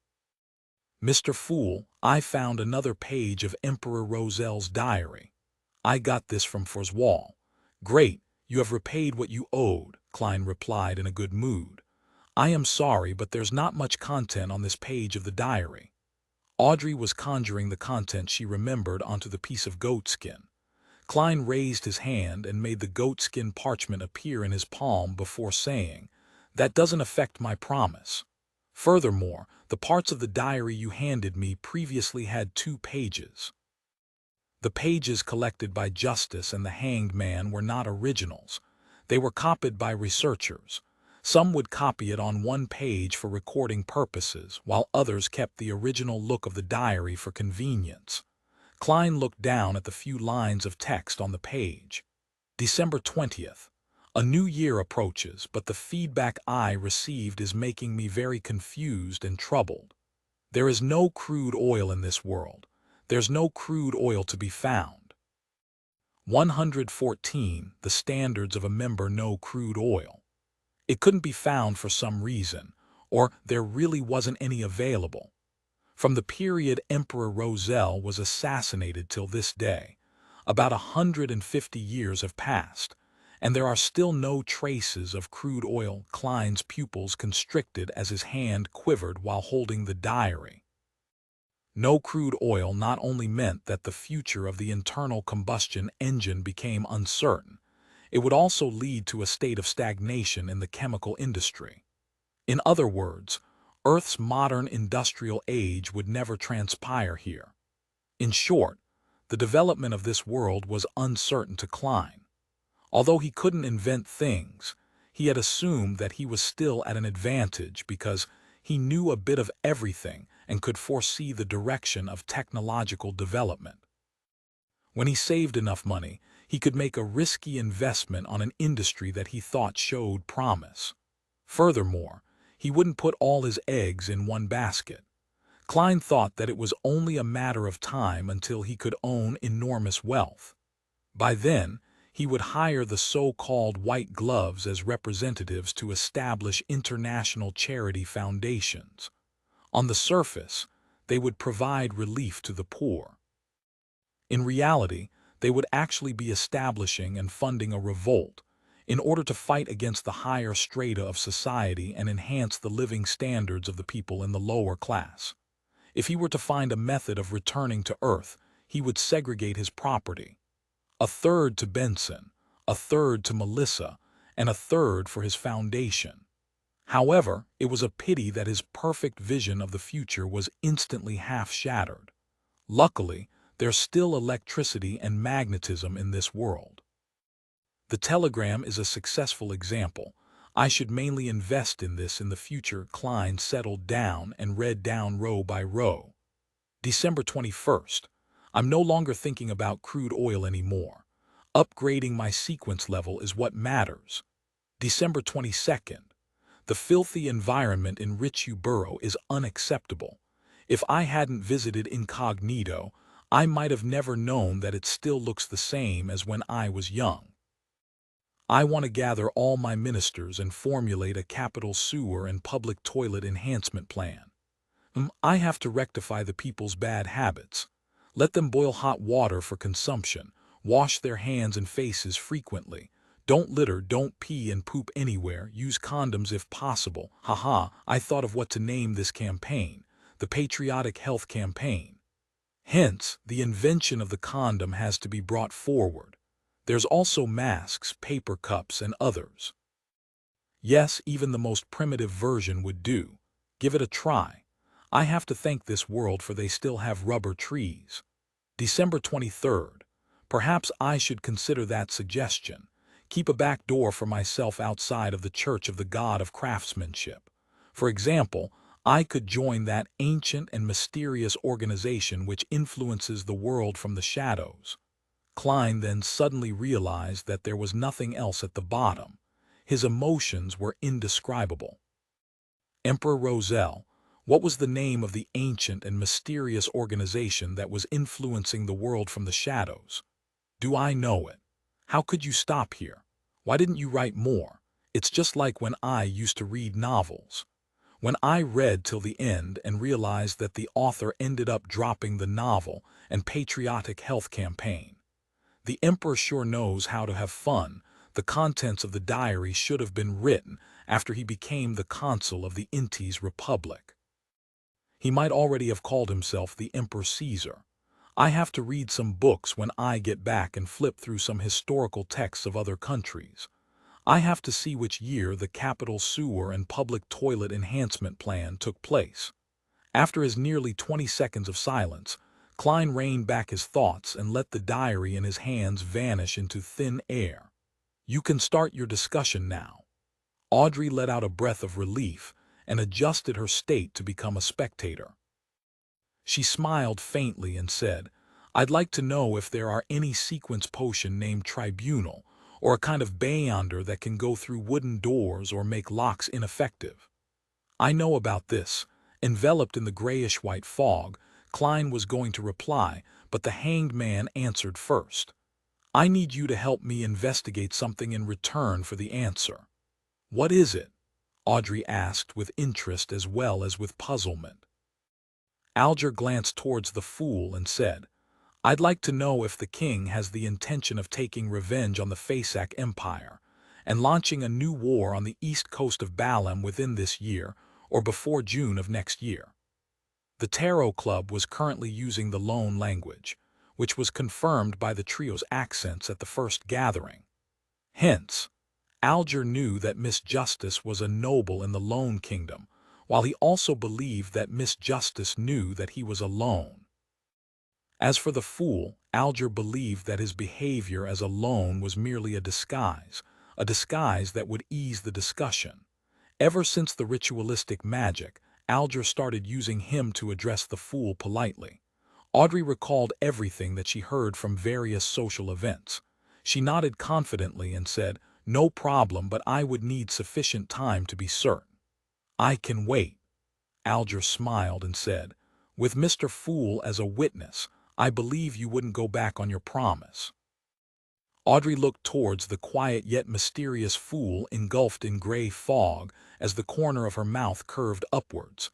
Mr. Fool, I found another page of Emperor Roselle's diary. I got this from Forswall. Great, you have repaid what you owed, Klein replied in a good mood. I am sorry, but there's not much content on this page of the diary. Audrey was conjuring the content she remembered onto the piece of goatskin. Klein raised his hand and made the goatskin parchment appear in his palm before saying, "That doesn't affect my promise. Furthermore, the parts of the diary you handed me previously had 2 pages. The pages collected by Justice and the Hanged Man were not originals. They were copied by researchers. Some would copy it on 1 page for recording purposes, while others kept the original look of the diary for convenience." Klein looked down at the few lines of text on the page. December 20th. A new year approaches, but the feedback I received is making me very confused and troubled. There is no crude oil in this world. There's no crude oil to be found. 114. The standards of a member: no crude oil. It couldn't be found for some reason, or there really wasn't any available. From the period Emperor Roselle was assassinated till this day, about 150 years have passed, and there are still no traces of crude oil. Klein's pupils constricted as his hand quivered while holding the diary. No crude oil not only meant that the future of the internal combustion engine became uncertain, it would also lead to a state of stagnation in the chemical industry. In other words, Earth's modern industrial age would never transpire here. In short, the development of this world was uncertain to Klein. Although he couldn't invent things, he had assumed that he was still at an advantage because he knew a bit of everything and could foresee the direction of technological development. When he saved enough money, he could make a risky investment on an industry that he thought showed promise. Furthermore, he wouldn't put all his eggs in one basket. Klein thought that it was only a matter of time until he could own enormous wealth. By then, he would hire the so-called white gloves as representatives to establish international charity foundations. On the surface, they would provide relief to the poor. In reality, they would actually be establishing and funding a revolt in order to fight against the higher strata of society and enhance the living standards of the people in the lower class. If he were to find a method of returning to Earth, he would segregate his property. 1/3 to Benson, 1/3 to Melissa, and 1/3 for his foundation. However, it was a pity that his perfect vision of the future was instantly half-shattered. Luckily, there's still electricity and magnetism in this world. The telegram is a successful example. I should mainly invest in this in the future. Klein settled down and read down row by row. December 21st. I'm no longer thinking about crude oil anymore. Upgrading my sequence level is what matters. December 22nd. The filthy environment in Richu Borough is unacceptable. If I hadn't visited incognito, I might have never known that it still looks the same as when I was young. I want to gather all my ministers and formulate a capital sewer and public toilet enhancement plan. I have to rectify the people's bad habits. Let them boil hot water for consumption, wash their hands and faces frequently. Don't litter, don't pee and poop anywhere, use condoms if possible. Haha, I thought of what to name this campaign, the Patriotic Health Campaign. Hence, the invention of the condom has to be brought forward. There's also masks, paper cups, and others. Yes, even the most primitive version would do. Give it a try. I have to thank this world for they still have rubber trees. December 23rd. Perhaps I should consider that suggestion. Keep a back door for myself outside of the Church of the God of Craftsmanship. For example, I could join that ancient and mysterious organization which influences the world from the shadows. Klein then suddenly realized that there was nothing else at the bottom. His emotions were indescribable. Emperor Roselle, what was the name of the ancient and mysterious organization that was influencing the world from the shadows? Do I know it? How could you stop here? Why didn't you write more? It's just like when I used to read novels. When I read till the end and realized that the author ended up dropping the novel and Patriotic Health Campaign. The emperor sure knows how to have fun. The contents of the diary should have been written after he became the consul of the Intis Republic. He might already have called himself the Emperor Caesar. I have to read some books when I get back and flip through some historical texts of other countries. I have to see which year the capital sewer and public toilet enhancement plan took place. After his nearly 20 seconds of silence, Klein reined back his thoughts and let the diary in his hands vanish into thin air. You can start your discussion now. Audrey let out a breath of relief and adjusted her state to become a spectator. She smiled faintly and said, I'd like to know if there are any sequence potion named Tribunal, or a kind of beyonder that can go through wooden doors or make locks ineffective. I know about this. Enveloped in the grayish-white fog, Klein was going to reply, but the hanged man answered first. I need you to help me investigate something in return for the answer. What is it? Audrey asked with interest as well as with puzzlement. Alger glanced towards the fool and said, I'd like to know if the king has the intention of taking revenge on the Fasak Empire and launching a new war on the east coast of Balam within this year or before June of next year. The Tarot Club was currently using the Loan language, which was confirmed by the trio's accents at the first gathering. Hence, Alger knew that Miss Justice was a noble in the Loan Kingdom, while he also believed that Miss Justice knew that he was alone. As for the fool, Alger believed that his behavior as a loan was merely a disguise that would ease the discussion. Ever since the ritualistic magic, Alger started using him to address the fool politely. Audrey recalled everything that she heard from various social events. She nodded confidently and said, No problem, but I would need sufficient time to be certain. I can wait. Alger smiled and said, With Mr. Fool as a witness, I believe you wouldn't go back on your promise. Audrey looked towards the quiet yet mysterious fool engulfed in gray fog as the corner of her mouth curved upwards.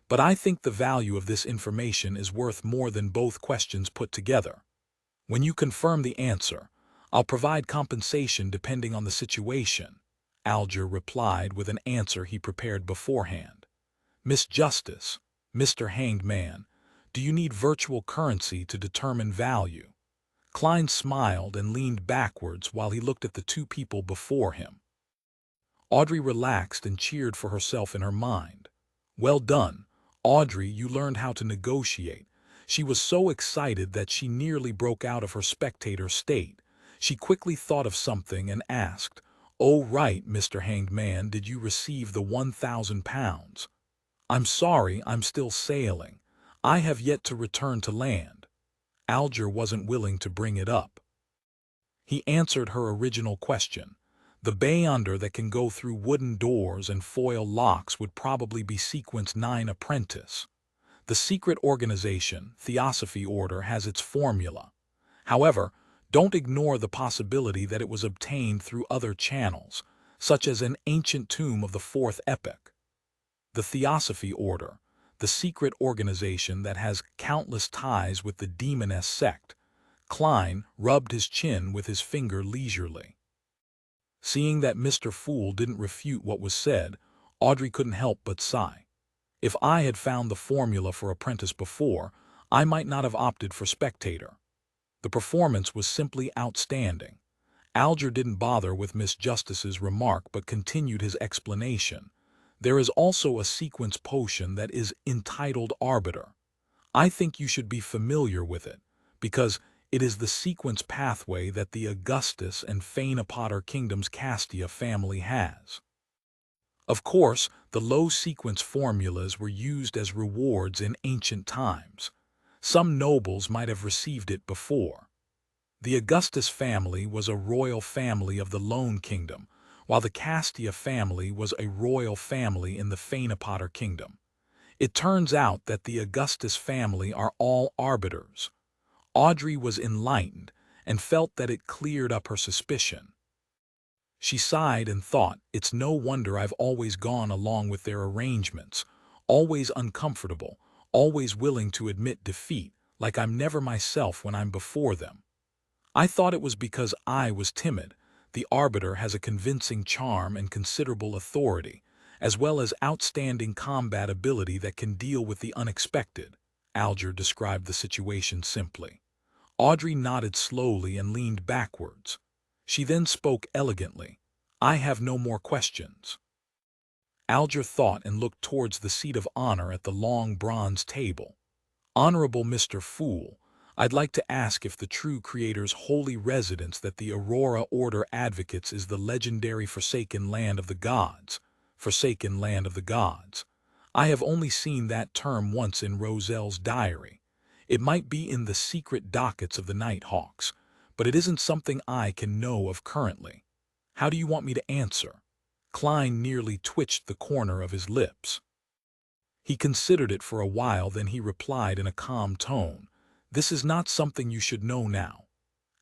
But I think the value of this information is worth more than both questions put together. When you confirm the answer, I'll provide compensation depending on the situation, Alger replied with an answer he prepared beforehand. Miss Justice, Mr. Hanged Man, do you need virtual currency to determine value? Klein smiled and leaned backwards while he looked at the two people before him. Audrey relaxed and cheered for herself in her mind. Well done, Audrey, you learned how to negotiate. She was so excited that she nearly broke out of her spectator state. She quickly thought of something and asked, "Oh right, Mr. Hanged Man, did you receive the 1,000 pounds? I'm sorry, I'm still sailing. I have yet to return to land." Alger wasn't willing to bring it up. He answered her original question. The beyonder that can go through wooden doors and foil locks would probably be Sequence 9 apprentice. The secret organization, Theosophy Order, has its formula. However, don't ignore the possibility that it was obtained through other channels, such as an ancient tomb of the fourth epoch. The Theosophy Order, the secret organization that has countless ties with the demoness sect. Klein rubbed his chin with his finger leisurely. Seeing that Mr. Fool didn't refute what was said, Audrey couldn't help but sigh. If I had found the formula for apprentice before, I might not have opted for spectator. The performance was simply outstanding. Alger didn't bother with Miss Justice's remark but continued his explanation. There is also a sequence potion that is entitled Arbiter. I think you should be familiar with it, because it is the sequence pathway that the Augustus and Potter Kingdom's Castia family has. Of course, the low sequence formulas were used as rewards in ancient times. Some nobles might have received it before. The Augustus family was a royal family of the Lone Kingdom, while the Castia family was a royal family in the Potter Kingdom. It turns out that the Augustus family are all arbiters. Audrey was enlightened and felt that it cleared up her suspicion. She sighed and thought, it's no wonder I've always gone along with their arrangements, always uncomfortable, always willing to admit defeat, like I'm never myself when I'm before them. I thought it was because I was timid. The arbiter has a convincing charm and considerable authority, as well as outstanding combat ability that can deal with the unexpected. Alger described the situation simply. Audrey nodded slowly and leaned backwards. She then spoke elegantly. I have no more questions. Alger thought and looked towards the seat of honor at the long bronze table. Honorable Mr. Fool, I'd like to ask if the true creator's holy residence that the Aurora Order advocates is the legendary Forsaken Land of the Gods. Forsaken Land of the Gods. I have only seen that term once in Roselle's diary. It might be in the secret dockets of the Nighthawks, but it isn't something I can know of currently. How do you want me to answer? Klein nearly twitched the corner of his lips. He considered it for a while, then he replied in a calm tone, "This is not something you should know now."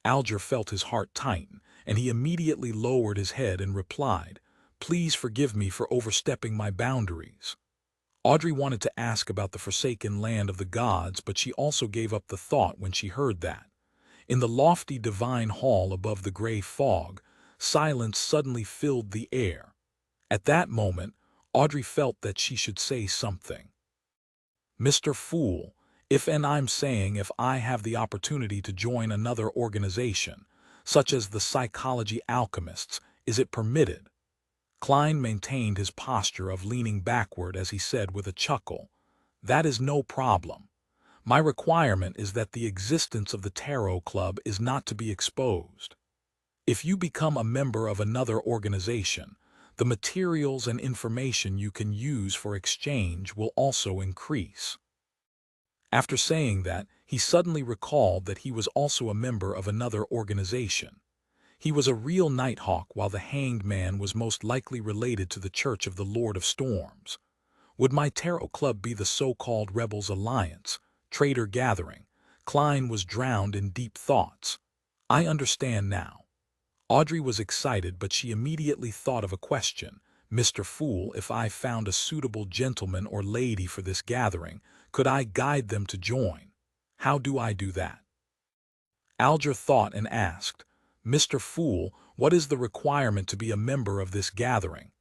Alger felt his heart tighten, and he immediately lowered his head and replied, "Please forgive me for overstepping my boundaries." Audrey wanted to ask about the Forsaken Land of the Gods, but she also gave up the thought when she heard that. In the lofty divine hall above the gray fog, silence suddenly filled the air. At that moment, Audrey felt that she should say something. "Mr. Fool, if I have the opportunity to join another organization, such as the Psychology Alchemists, is it permitted?" Klein maintained his posture of leaning backward as he said with a chuckle, "That is no problem. My requirement is that the existence of the Tarot Club is not to be exposed. If you become a member of another organization, the materials and information you can use for exchange will also increase." After saying that, he suddenly recalled that he was also a member of another organization. He was a real Nighthawk, while the Hanged Man was most likely related to the Church of the Lord of Storms. Would my Tarot Club be the so-called Rebels Alliance, Traitor Gathering? Klein was drowned in deep thoughts. I understand now. Audrey was excited, but she immediately thought of a question. "Mr. Fool, if I found a suitable gentleman or lady for this gathering, could I guide them to join? How do I do that?" Alger thought and asked, "Mr. Fool, what is the requirement to be a member of this gathering?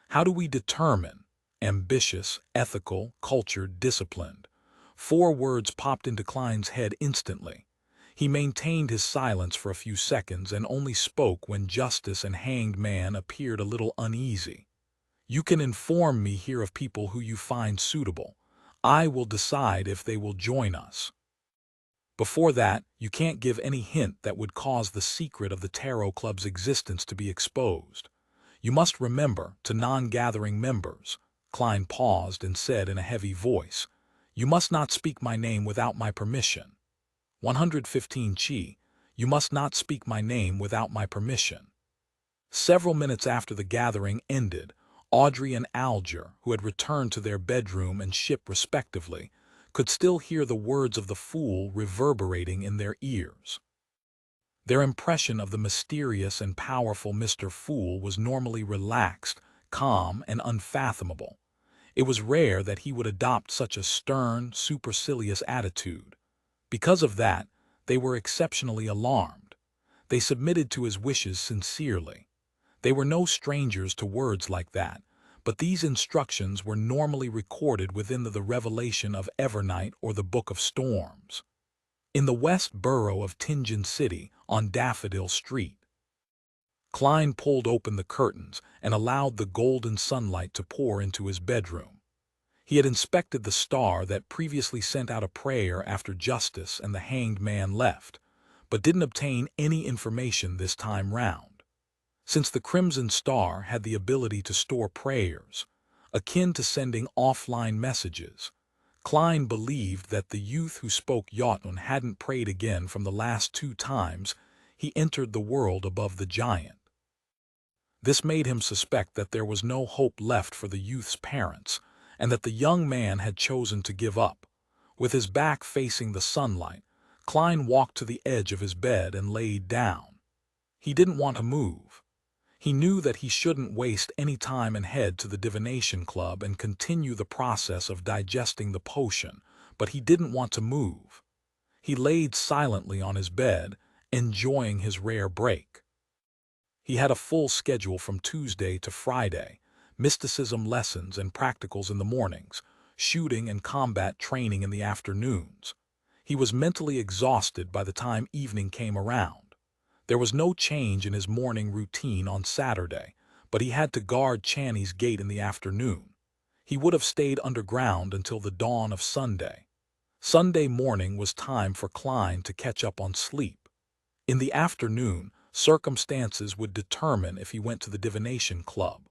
How do we determine? Ambitious, ethical, cultured, disciplined." 4 words popped into Klein's head instantly. He maintained his silence for a few seconds and only spoke when Justice and Hanged Man appeared a little uneasy. "You can inform me here of people who you find suitable. I will decide if they will join us. Before that, you can't give any hint that would cause the secret of the Tarot Club's existence to be exposed. You must remember, to non-gathering members," Klein paused and said in a heavy voice, "you must not speak my name without my permission. 115 Chi, you must not speak my name without my permission." Several minutes after the gathering ended, Audrey and Alger, who had returned to their bedroom and ship respectively, could still hear the words of the fool reverberating in their ears. Their impression of the mysterious and powerful Mr. Fool was normally relaxed, calm, and unfathomable. It was rare that he would adopt such a stern, supercilious attitude. Because of that, they were exceptionally alarmed. They submitted to his wishes sincerely. They were no strangers to words like that, but these instructions were normally recorded within the Revelation of Evernight or the Book of Storms. In the West Borough of Tingen City, on Daffodil Street, Klein pulled open the curtains and allowed the golden sunlight to pour into his bedroom. He had inspected the star that previously sent out a prayer after Justice and the Hanged Man left, but didn't obtain any information this time round. Since the Crimson Star had the ability to store prayers, akin to sending offline messages, Klein believed that the youth who spoke Jotun hadn't prayed again from the last 2 times he entered the world above the giant. This made him suspect that there was no hope left for the youth's parents, and that the young man had chosen to give up. With his back facing the sunlight, Klein walked to the edge of his bed and laid down. He didn't want to move. He knew that he shouldn't waste any time and head to the Divination Club and continue the process of digesting the potion, but he didn't want to move. He laid silently on his bed, enjoying his rare break. He had a full schedule from Tuesday to Friday, mysticism lessons and practicals in the mornings, shooting and combat training in the afternoons. He was mentally exhausted by the time evening came around. There was no change in his morning routine on Saturday, but he had to guard Channy's gate in the afternoon. He would have stayed underground until the dawn of Sunday. Sunday morning was time for Klein to catch up on sleep. In the afternoon, circumstances would determine if he went to the Divination Club.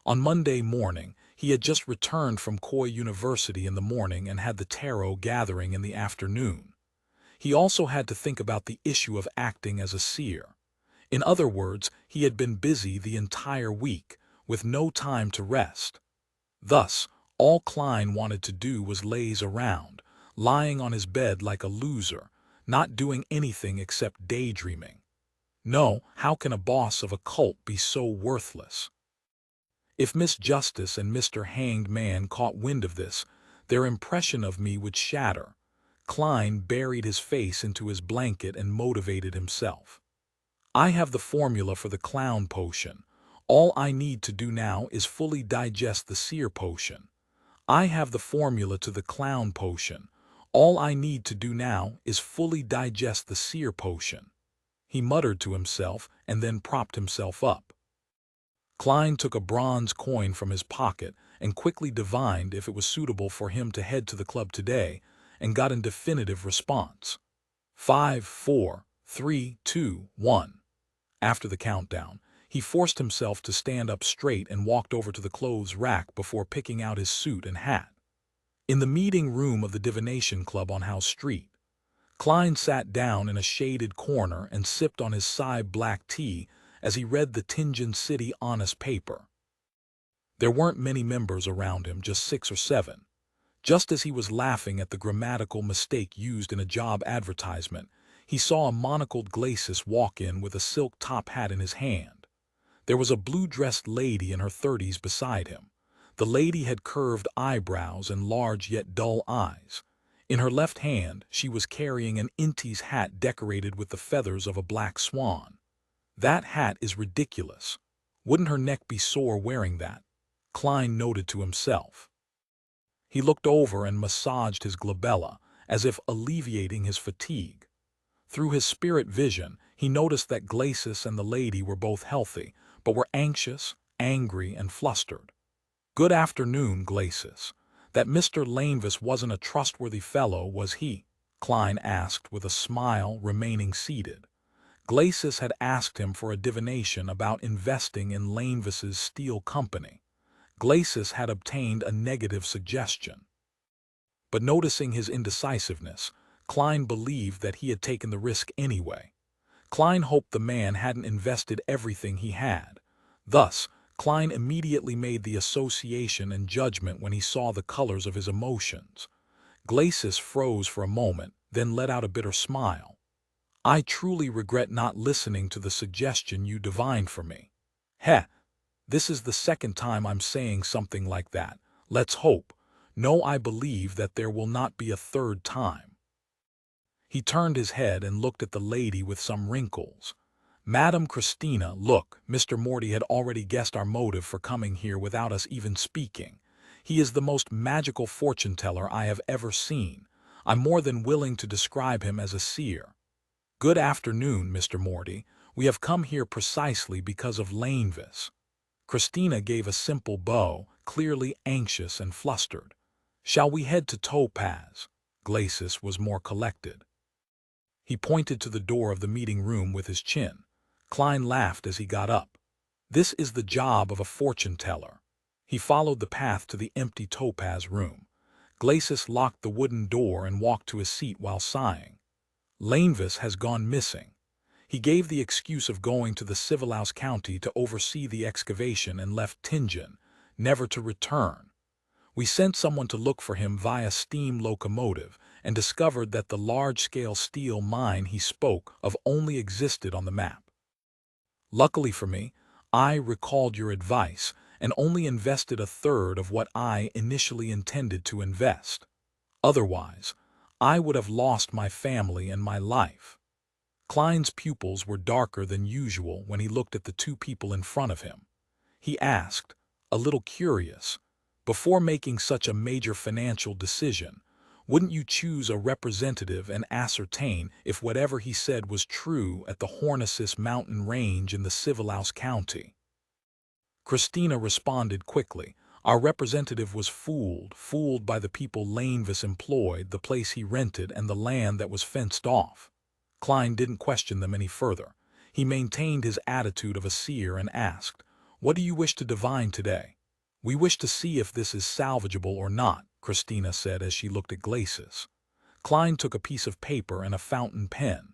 On Monday morning, he had just returned from Koi University in the morning and had the tarot gathering in the afternoon. He also had to think about the issue of acting as a seer. In other words, he had been busy the entire week, with no time to rest. Thus, all Klein wanted to do was laze around, lying on his bed like a loser, not doing anything except daydreaming. No, how can a boss of a cult be so worthless? If Miss Justice and Mr. Hanged Man caught wind of this, their impression of me would shatter. Klein buried his face into his blanket and motivated himself. "I have the formula for the clown potion. All I need to do now is fully digest the seer potion. I have the formula to the clown potion. All I need to do now is fully digest the seer potion," he muttered to himself and then propped himself up. Klein took a bronze coin from his pocket and quickly divined if it was suitable for him to head to the club today, and got a definitive response. 5, 4, 3, 2, 1. After the countdown, he forced himself to stand up straight and walked over to the clothes rack before picking out his suit and hat. In the meeting room of the Divination Club on House Street, Klein sat down in a shaded corner and sipped on his Psy black tea as he read the Tingen City Honest paper. There weren't many members around him, just 6 or 7. Just as he was laughing at the grammatical mistake used in a job advertisement, he saw a monocled glacis walk in with a silk top hat in his hand. There was a blue-dressed lady in her 30s beside him. The lady had curved eyebrows and large yet dull eyes. In her left hand, she was carrying an Inti's hat decorated with the feathers of a black swan. "That hat is ridiculous. Wouldn't her neck be sore wearing that?" Klein noted to himself. He looked over and massaged his glabella, as if alleviating his fatigue. Through his spirit vision, he noticed that Glacis and the lady were both healthy, but were anxious, angry, and flustered. "Good afternoon, Glacis. That Mr. Lanevis wasn't a trustworthy fellow, was he?" Klein asked with a smile, remaining seated. Glacis had asked him for a divination about investing in Lanevis's steel company. Glacis had obtained a negative suggestion. But noticing his indecisiveness, Klein believed that he had taken the risk anyway. Klein hoped the man hadn't invested everything he had. Thus, Klein immediately made the association and judgment when he saw the colors of his emotions. Glacis froze for a moment, then let out a bitter smile. "I truly regret not listening to the suggestion you divined for me." "Heh, this is the second time I'm saying something like that. Let's hope. No, I believe that there will not be a third time." He turned his head and looked at the lady with some wrinkles. "Madam Christina, look, Mr. Morty had already guessed our motive for coming here without us even speaking. He is the most magical fortune-teller I have ever seen. I'm more than willing to describe him as a seer." "Good afternoon, Mr. Morty. We have come here precisely because of Lanevis." Christina gave a simple bow, clearly anxious and flustered. "Shall we head to Topaz?" Glacis was more collected. He pointed to the door of the meeting room with his chin. Klein laughed as he got up. "This is the job of a fortune-teller." He followed the path to the empty Topaz room. Glacis locked the wooden door and walked to his seat while sighing. "Lanevis has gone missing. He gave the excuse of going to the Civilhouse County to oversee the excavation and left Tingen, never to return. We sent someone to look for him via steam locomotive and discovered that the large-scale steel mine he spoke of only existed on the map. Luckily for me, I recalled your advice and only invested a third of what I initially intended to invest. Otherwise, I would have lost my family and my life." Klein's pupils were darker than usual when he looked at the two people in front of him. He asked, a little curious, "Before making such a major financial decision, wouldn't you choose a representative and ascertain if whatever he said was true at the Hornicis mountain range in the Civilhouse County?" Christina responded quickly. "Our representative was fooled by the people Lanevis employed, the place he rented, and the land that was fenced off." Klein didn't question them any further. He maintained his attitude of a seer and asked, "What do you wish to divine today?" "We wish to see if this is salvageable or not," Christina said as she looked at Glacis. Klein took a piece of paper and a fountain pen.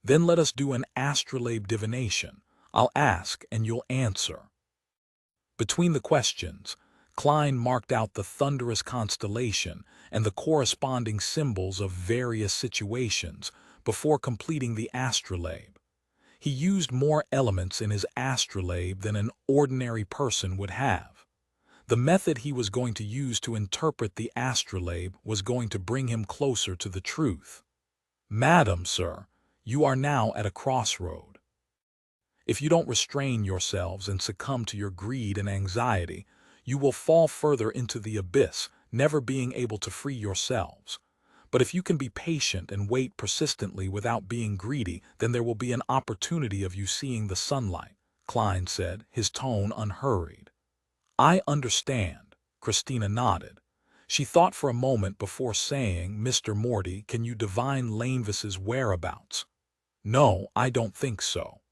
"Then let us do an astrolabe divination. I'll ask and you'll answer." Between the questions, Klein marked out the thunderous constellation and the corresponding symbols of various situations before completing the astrolabe. He used more elements in his astrolabe than an ordinary person would have. The method he was going to use to interpret the astrolabe was going to bring him closer to the truth. "Madam, sir, you are now at a crossroad. If you don't restrain yourselves and succumb to your greed and anxiety, you will fall further into the abyss, never being able to free yourselves. But if you can be patient and wait persistently without being greedy, then there will be an opportunity of you seeing the sunlight," Klein said, his tone unhurried. "I understand," Christina nodded. She thought for a moment before saying, "Mr. Morty, can you divine Lanevis's whereabouts?" "No, I don't think so.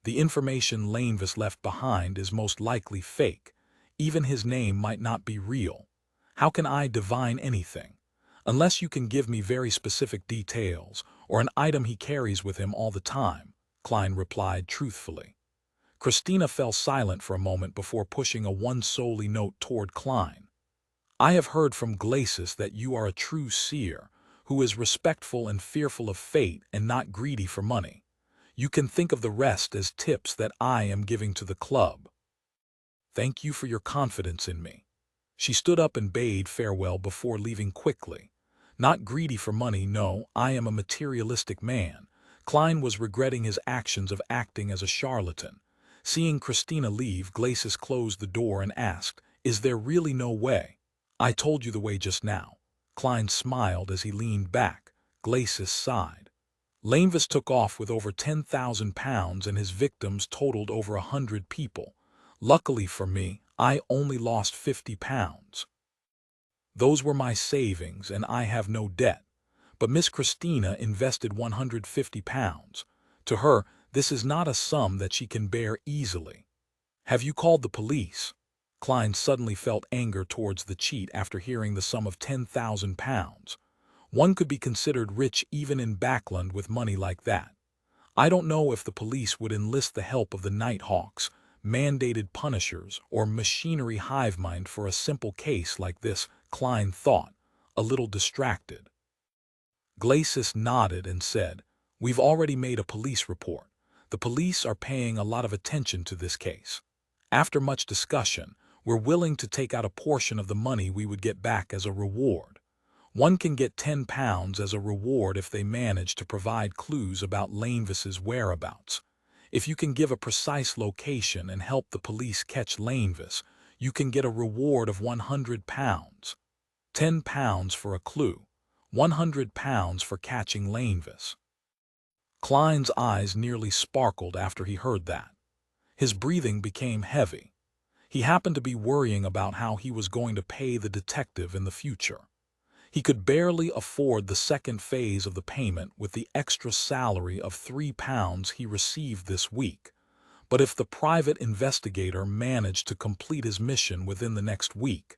The information Lanevis left behind is most likely fake. Even his name might not be real. How can I divine anything? Unless you can give me very specific details, or an item he carries with him all the time," Klein replied truthfully. Christina fell silent for a moment before pushing a one-solely note toward Klein. "I have heard from Glacis that you are a true seer, who is respectful and fearful of fate and not greedy for money. You can think of the rest as tips that I am giving to the club. Thank you for your confidence in me." She stood up and bade farewell before leaving quickly. "Not greedy for money, no, I am a materialistic man." Klein was regretting his actions of acting as a charlatan. Seeing Christina leave, Glacis closed the door and asked, "Is there really no way?" "I told you the way just now." Klein smiled as he leaned back. Glacis sighed. Lanevis took off with over 10,000 pounds and his victims totaled over 100 people. Luckily for me, I only lost 50 pounds. Those were my savings and I have no debt. But Miss Christina invested 150 pounds. To her, this is not a sum that she can bear easily. Have you called the police? Klein suddenly felt anger towards the cheat after hearing the sum of 10,000 pounds. One could be considered rich even in Backland with money like that. I don't know if the police would enlist the help of the Nighthawks, mandated punishers, or machinery hive mind for a simple case like this, Klein thought, a little distracted. Glacis nodded and said, "We've already made a police report. The police are paying a lot of attention to this case. After much discussion, we're willing to take out a portion of the money we would get back as a reward. One can get 10 pounds as a reward if they manage to provide clues about Lanevis's whereabouts. If you can give a precise location and help the police catch Lanevis, you can get a reward of 100 pounds. 10 pounds for a clue, 100 pounds for catching Lanevis." Klein's eyes nearly sparkled after he heard that. His breathing became heavy. He happened to be worrying about how he was going to pay the detective in the future. He could barely afford the second phase of the payment with the extra salary of 3 pounds he received this week. But if the private investigator managed to complete his mission within the next week,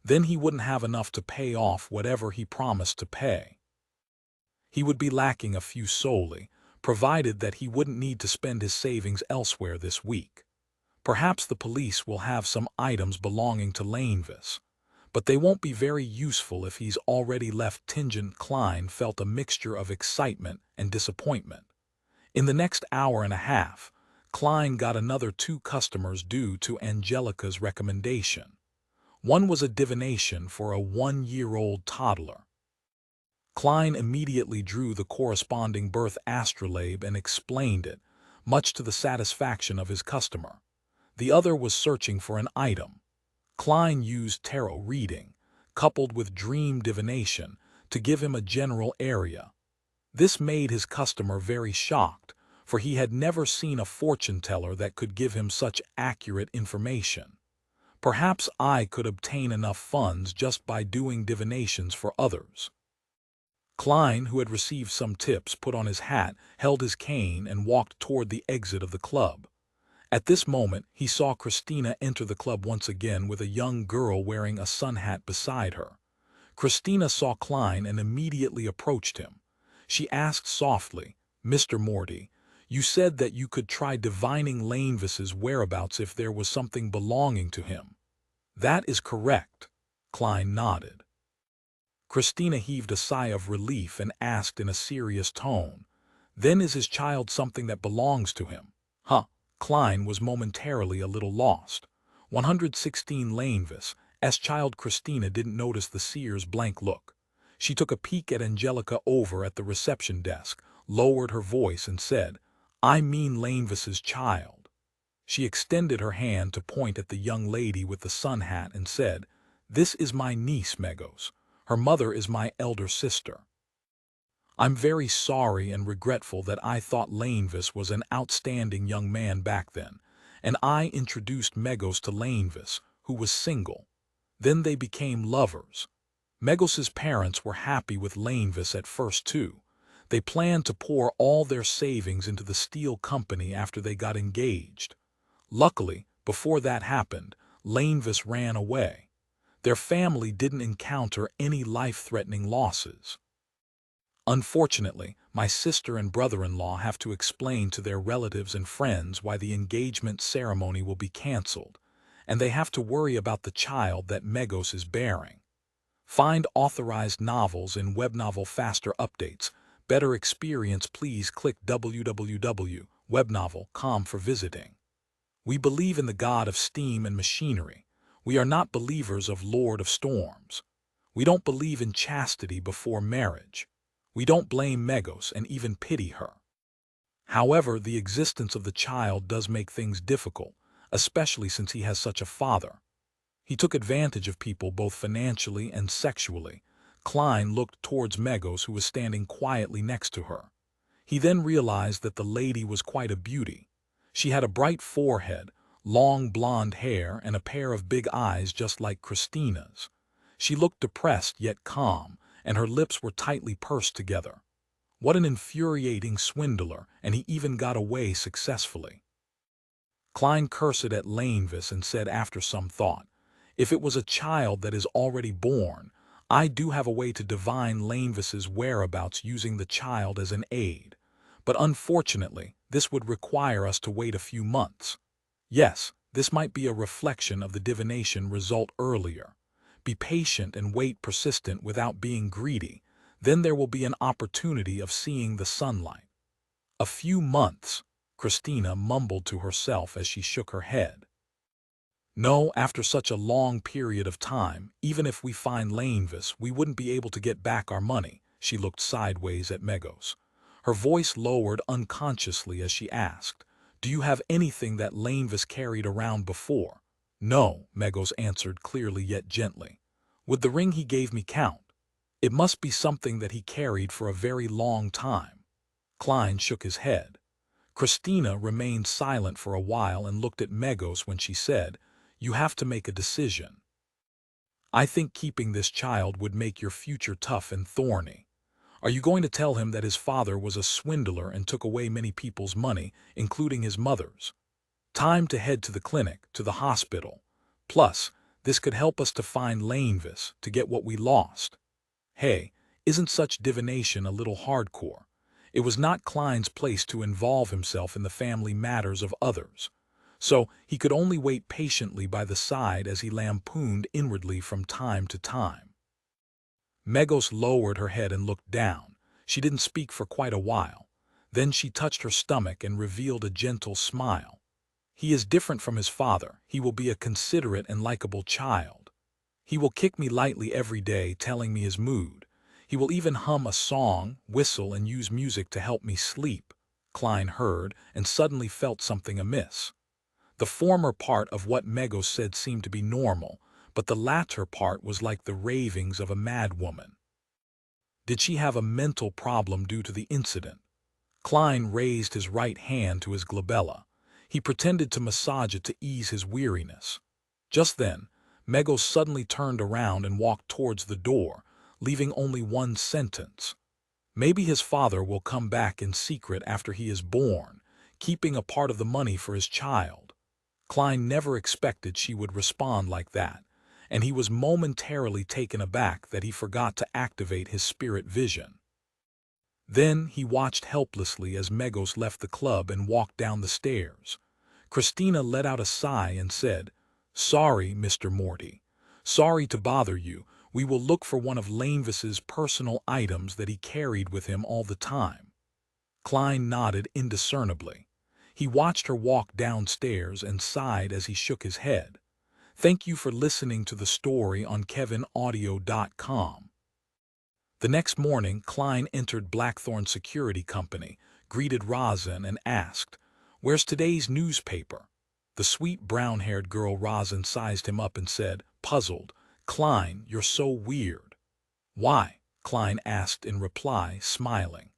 then he wouldn't have enough to pay off whatever he promised to pay. He would be lacking a few solely, provided that he wouldn't need to spend his savings elsewhere this week. Perhaps the police will have some items belonging to Lanevis, but they won't be very useful if he's already left Tingent. Klein felt a mixture of excitement and disappointment. In the next hour and a half, Klein got another 2 customers due to Angelica's recommendation. One was a divination for a 1-year-old toddler. Klein immediately drew the corresponding birth astrolabe and explained it, much to the satisfaction of his customer. The other was searching for an item. Klein used tarot reading, coupled with dream divination, to give him a general area. This made his customer very shocked, for he had never seen a fortune teller that could give him such accurate information. Perhaps I could obtain enough funds just by doing divinations for others. Klein, who had received some tips, put on his hat, held his cane, and walked toward the exit of the club. At this moment, he saw Christina enter the club once again with a young girl wearing a sun hat beside her. Christina saw Klein and immediately approached him. She asked softly, "Mr. Morty, you said that you could try divining Lanevis's whereabouts if there was something belonging to him." "That is correct." Klein nodded. Christina heaved a sigh of relief and asked in a serious tone, "Then is his child something that belongs to him?" "Huh." Klein was momentarily a little lost. 116 Lanevis, child. Christina didn't notice the seer's blank look. She took a peek at Angelica over at the reception desk, lowered her voice and said, "I mean Lanevis's child." She extended her hand to point at the young lady with the sun hat and said, "This is my niece, Megos. Her mother is my elder sister. I'm very sorry and regretful that I thought Lanevis was an outstanding young man back then, and I introduced Megos to Lanevis, who was single. Then they became lovers. Megos's parents were happy with Lanevis at first too. They planned to pour all their savings into the steel company after they got engaged. Luckily, before that happened, Lanevis ran away. Their family didn't encounter any life-threatening losses. Unfortunately, my sister and brother-in-law have to explain to their relatives and friends why the engagement ceremony will be canceled, and they have to worry about the child that Megos is bearing. Find authorized novels in Webnovel Faster Updates. Better experience, please click www.webnovel.com for visiting. We believe in the God of steam and machinery. We are not believers of Lord of Storms. We don't believe in chastity before marriage. We don't blame Megos and even pity her. However, the existence of the child does make things difficult, especially since he has such a father. He took advantage of people both financially and sexually. Klein looked towards Megos, who was standing quietly next to her. He then realized that the lady was quite a beauty. She had a bright forehead, long blonde hair, and a pair of big eyes just like Christina's. She looked depressed yet calm, and her lips were tightly pursed together. What an infuriating swindler, and he even got away successfully. Klein cursed at Lanevis and said after some thought, "If it was a child that is already born, I do have a way to divine Lanevis's whereabouts using the child as an aid. But unfortunately, this would require us to wait a few months. Yes, this might be a reflection of the divination result earlier. Be patient and wait persistent without being greedy. Then there will be an opportunity of seeing the sunlight." "A few months," Christina mumbled to herself as she shook her head. "No, after such a long period of time, even if we find Lanevis, we wouldn't be able to get back our money." She looked sideways at Megos. Her voice lowered unconsciously as she asked, "Do you have anything that Lanevis carried around before?" "No," Megos answered clearly yet gently. "Would the ring he gave me count? It must be something that he carried for a very long time." Klein shook his head. Christina remained silent for a while and looked at Megos when she said, "You have to make a decision. I think keeping this child would make your future tough and thorny. Are you going to tell him that his father was a swindler and took away many people's money, including his mother's? Time to head to the clinic, to the hospital. Plus, this could help us to find Lanevis, to get what we lost." Hey, isn't such divination a little hardcore? It was not Klein's place to involve himself in the family matters of others. So he could only wait patiently by the side as he lampooned inwardly from time to time. Megos lowered her head and looked down. She didn't speak for quite a while. Then she touched her stomach and revealed a gentle smile. "He is different from his father. He will be a considerate and likable child. He will kick me lightly every day, telling me his mood. He will even hum a song, whistle, and use music to help me sleep." Klein heard and suddenly felt something amiss. The former part of what Megos said seemed to be normal, but the latter part was like the ravings of a madwoman. Did she have a mental problem due to the incident? Klein raised his right hand to his glabella. He pretended to massage it to ease his weariness. Just then, Megos suddenly turned around and walked towards the door, leaving only one sentence. "Maybe his father will come back in secret after he is born, keeping a part of the money for his child." Klein never expected she would respond like that, and he was momentarily taken aback that he forgot to activate his spirit vision. Then he watched helplessly as Megos left the club and walked down the stairs. Christina let out a sigh and said, "Sorry, Mr. Morty. Sorry to bother you. We will look for one of Lanevis's personal items that he carried with him all the time." Klein nodded indiscernibly. He watched her walk downstairs and sighed as he shook his head. Thank you for listening to the story on KevinAudio.com. The next morning, Klein entered Blackthorn Security Company, greeted Rosin, and asked, "Where's today's newspaper?" The sweet brown-haired girl Rosin sized him up and said, puzzled, "Klein, you're so weird." "Why?" Klein asked in reply, smiling.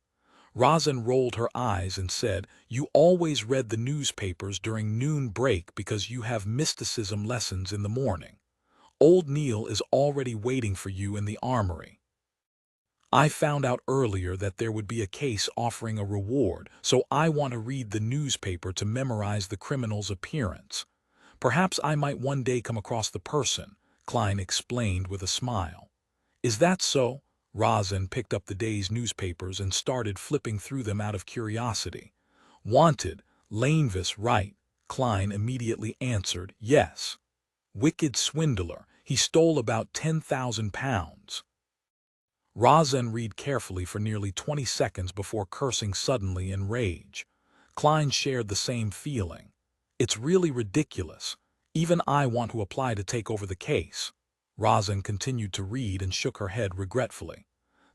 Rosin rolled her eyes and said, "You always read the newspapers during noon break because you have mysticism lessons in the morning. Old Neil is already waiting for you in the armory. I found out earlier that there would be a case offering a reward, so I want to read the newspaper to memorize the criminal's appearance. Perhaps I might one day come across the person," Klein explained with a smile. "Is that so?" Rosin picked up the day's newspapers and started flipping through them out of curiosity. "Wanted, Lanevis, right?" Klein immediately answered, "Yes. Wicked swindler. He stole about £10,000. Rosin read carefully for nearly 20 seconds before cursing suddenly in rage. Klein shared the same feeling. "It's really ridiculous. Even I want to apply to take over the case." Rosin continued to read and shook her head regretfully.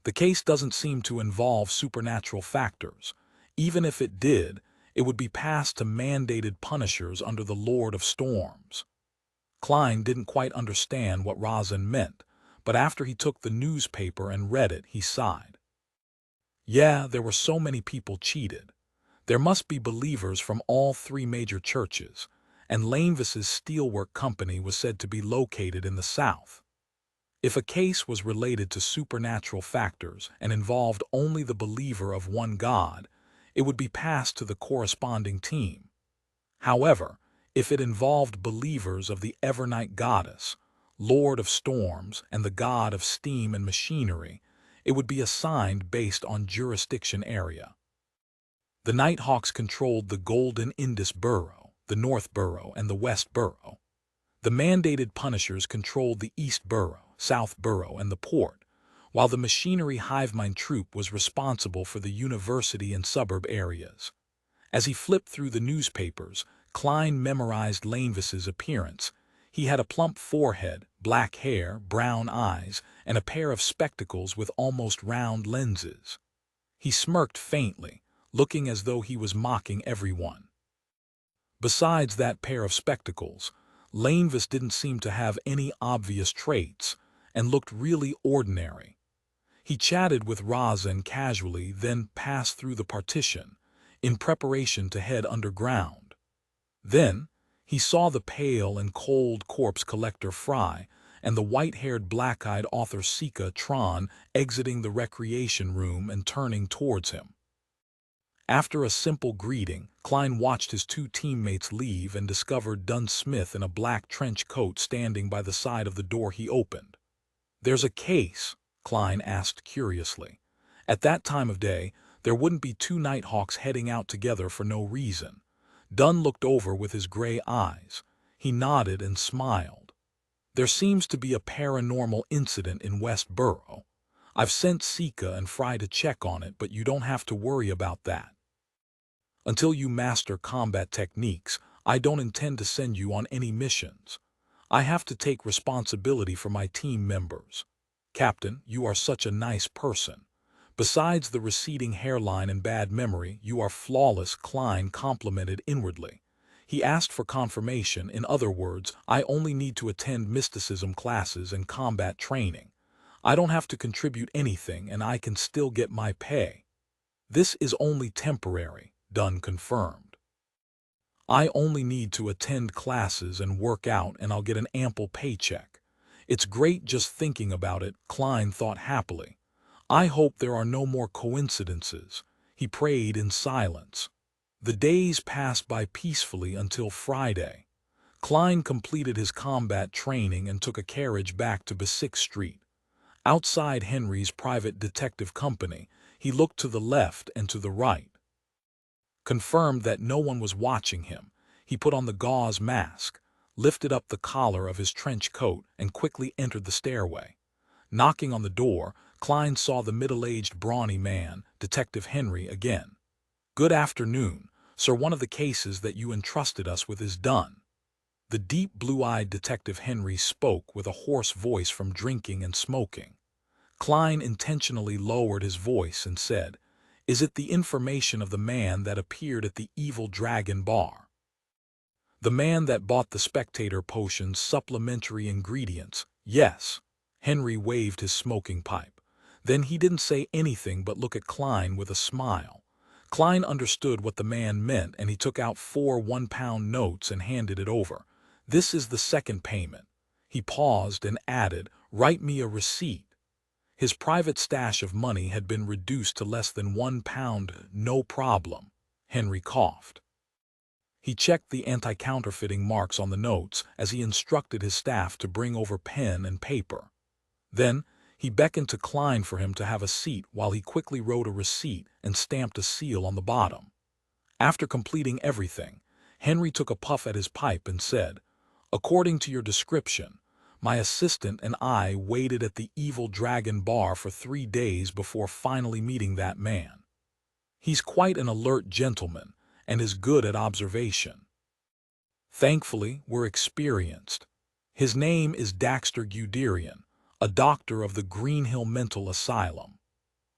"The case doesn't seem to involve supernatural factors. Even if it did, it would be passed to mandated punishers under the Lord of Storms." Klein didn't quite understand what Rosin meant, but after he took the newspaper and read it, he sighed. Yeah, there were so many people cheated. There must be believers from all three major churches, and Lanevis's steelwork company was said to be located in the south. If a case was related to supernatural factors and involved only the believer of one god, it would be passed to the corresponding team. However, if it involved believers of the Evernight goddess, Lord of Storms, and the god of steam and machinery, it would be assigned based on jurisdiction area. The Nighthawks controlled the Golden Indus Borough, the North Borough, and the West Borough. The mandated Punishers controlled the East Borough, South Borough, and the port, while the Machinery Hivemind Troop was responsible for the university and suburb areas. As he flipped through the newspapers, Klein memorized Lanevis's appearance. He had a plump forehead, black hair, brown eyes, and a pair of spectacles with almost round lenses. He smirked faintly, looking as though he was mocking everyone. Besides that pair of spectacles, Lanevis didn't seem to have any obvious traits and looked really ordinary. He chatted with Razan casually, then passed through the partition, in preparation to head underground. Then, he saw the pale and cold corpse collector Fry and the white-haired black-eyed author Sika Tron exiting the recreation room and turning towards him. After a simple greeting, Klein watched his two teammates leave and discovered Dunn Smith in a black trench coat standing by the side of the door he opened. "There's a case?" Klein asked curiously. At that time of day, there wouldn't be two Nighthawks heading out together for no reason. Dunn looked over with his gray eyes. He nodded and smiled. "There seems to be a paranormal incident in West Borough. I've sent Sika and Fry to check on it, but you don't have to worry about that. Until you master combat techniques, I don't intend to send you on any missions. I have to take responsibility for my team members. Captain, you are such a nice person. Besides the receding hairline and bad memory, you are flawless," Klein complimented inwardly. He asked for confirmation. In other words, I only need to attend mysticism classes and combat training. I don't have to contribute anything and I can still get my pay. "This is only temporary," Dunn confirmed. "I only need to attend classes and work out and I'll get an ample paycheck. It's great just thinking about it," Klein thought happily. "I hope there are no more coincidences." He prayed in silence. The days passed by peacefully until Friday. Klein completed his combat training and took a carriage back to Basic Street. Outside Henry's private detective company, he looked to the left and to the right. Confirmed that no one was watching him, he put on the gauze mask, lifted up the collar of his trench coat, and quickly entered the stairway. Knocking on the door, Klein saw the middle-aged brawny man, Detective Henry, again. "Good afternoon, sir. One of the cases that you entrusted us with is done." The deep blue-eyed Detective Henry spoke with a hoarse voice from drinking and smoking. Klein intentionally lowered his voice and said, "Is it the information of the man that appeared at the Evil Dragon bar? The man that bought the Spectator potion's supplementary ingredients?" "Yes." Henry waved his smoking pipe. Then he didn't say anything but look at Klein with a smile. Klein understood what the man meant and he took out 4 one-pound notes and handed it over. "This is the second payment." He paused and added, "Write me a receipt." His private stash of money had been reduced to less than £1. "No problem." Henry coughed. He checked the anti-counterfeiting marks on the notes as he instructed his staff to bring over pen and paper. Then, he beckoned to Klein for him to have a seat while he quickly wrote a receipt and stamped a seal on the bottom. After completing everything, Henry took a puff at his pipe and said, "According to your description, my assistant and I waited at the Evil Dragon bar for 3 days before finally meeting that man. He's quite an alert gentleman and is good at observation. Thankfully, we're experienced. His name is Daxter Guderian, a doctor of the Greenhill Mental Asylum.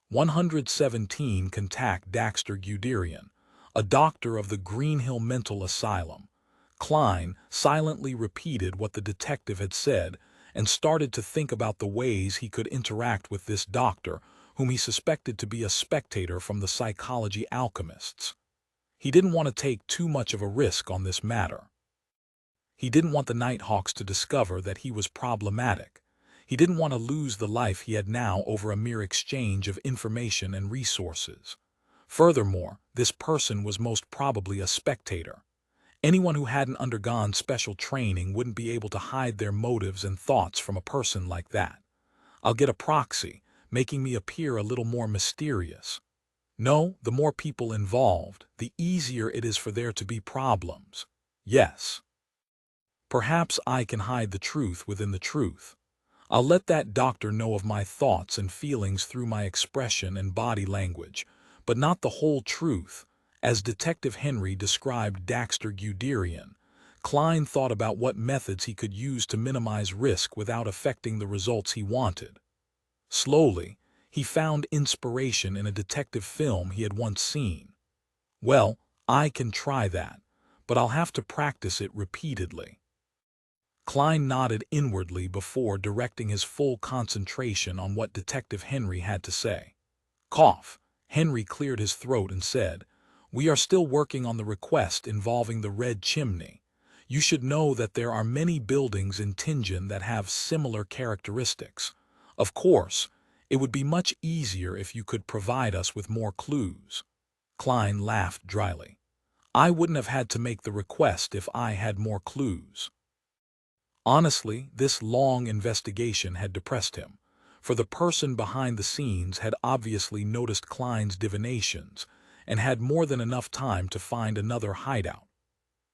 117 contact Daxter Guderian, a doctor of the Greenhill Mental Asylum." Klein silently repeated what the detective had said and started to think about the ways he could interact with this doctor, whom he suspected to be a spectator from the psychology alchemists. He didn't want to take too much of a risk on this matter. He didn't want the Nighthawks to discover that he was problematic. He didn't want to lose the life he had now over a mere exchange of information and resources. Furthermore, this person was most probably a spectator. Anyone who hadn't undergone special training wouldn't be able to hide their motives and thoughts from a person like that. I'll get a proxy, making me appear a little more mysterious. No, the more people involved, the easier it is for there to be problems. Yes. Perhaps I can hide the truth within the truth. I'll let that doctor know of my thoughts and feelings through my expression and body language, but not the whole truth. As Detective Henry described Daxter Guderian, Klein thought about what methods he could use to minimize risk without affecting the results he wanted. Slowly, he found inspiration in a detective film he had once seen. Well, I can try that, but I'll have to practice it repeatedly. Klein nodded inwardly before directing his full concentration on what Detective Henry had to say. Cough. Henry cleared his throat and said, "We are still working on the request involving the Red Chimney. You should know that there are many buildings in Tingen that have similar characteristics. Of course, it would be much easier if you could provide us with more clues." Klein laughed dryly. "I wouldn't have had to make the request if I had more clues." Honestly, this long investigation had depressed him, for the person behind the scenes had obviously noticed Klein's divinations and had more than enough time to find another hideout.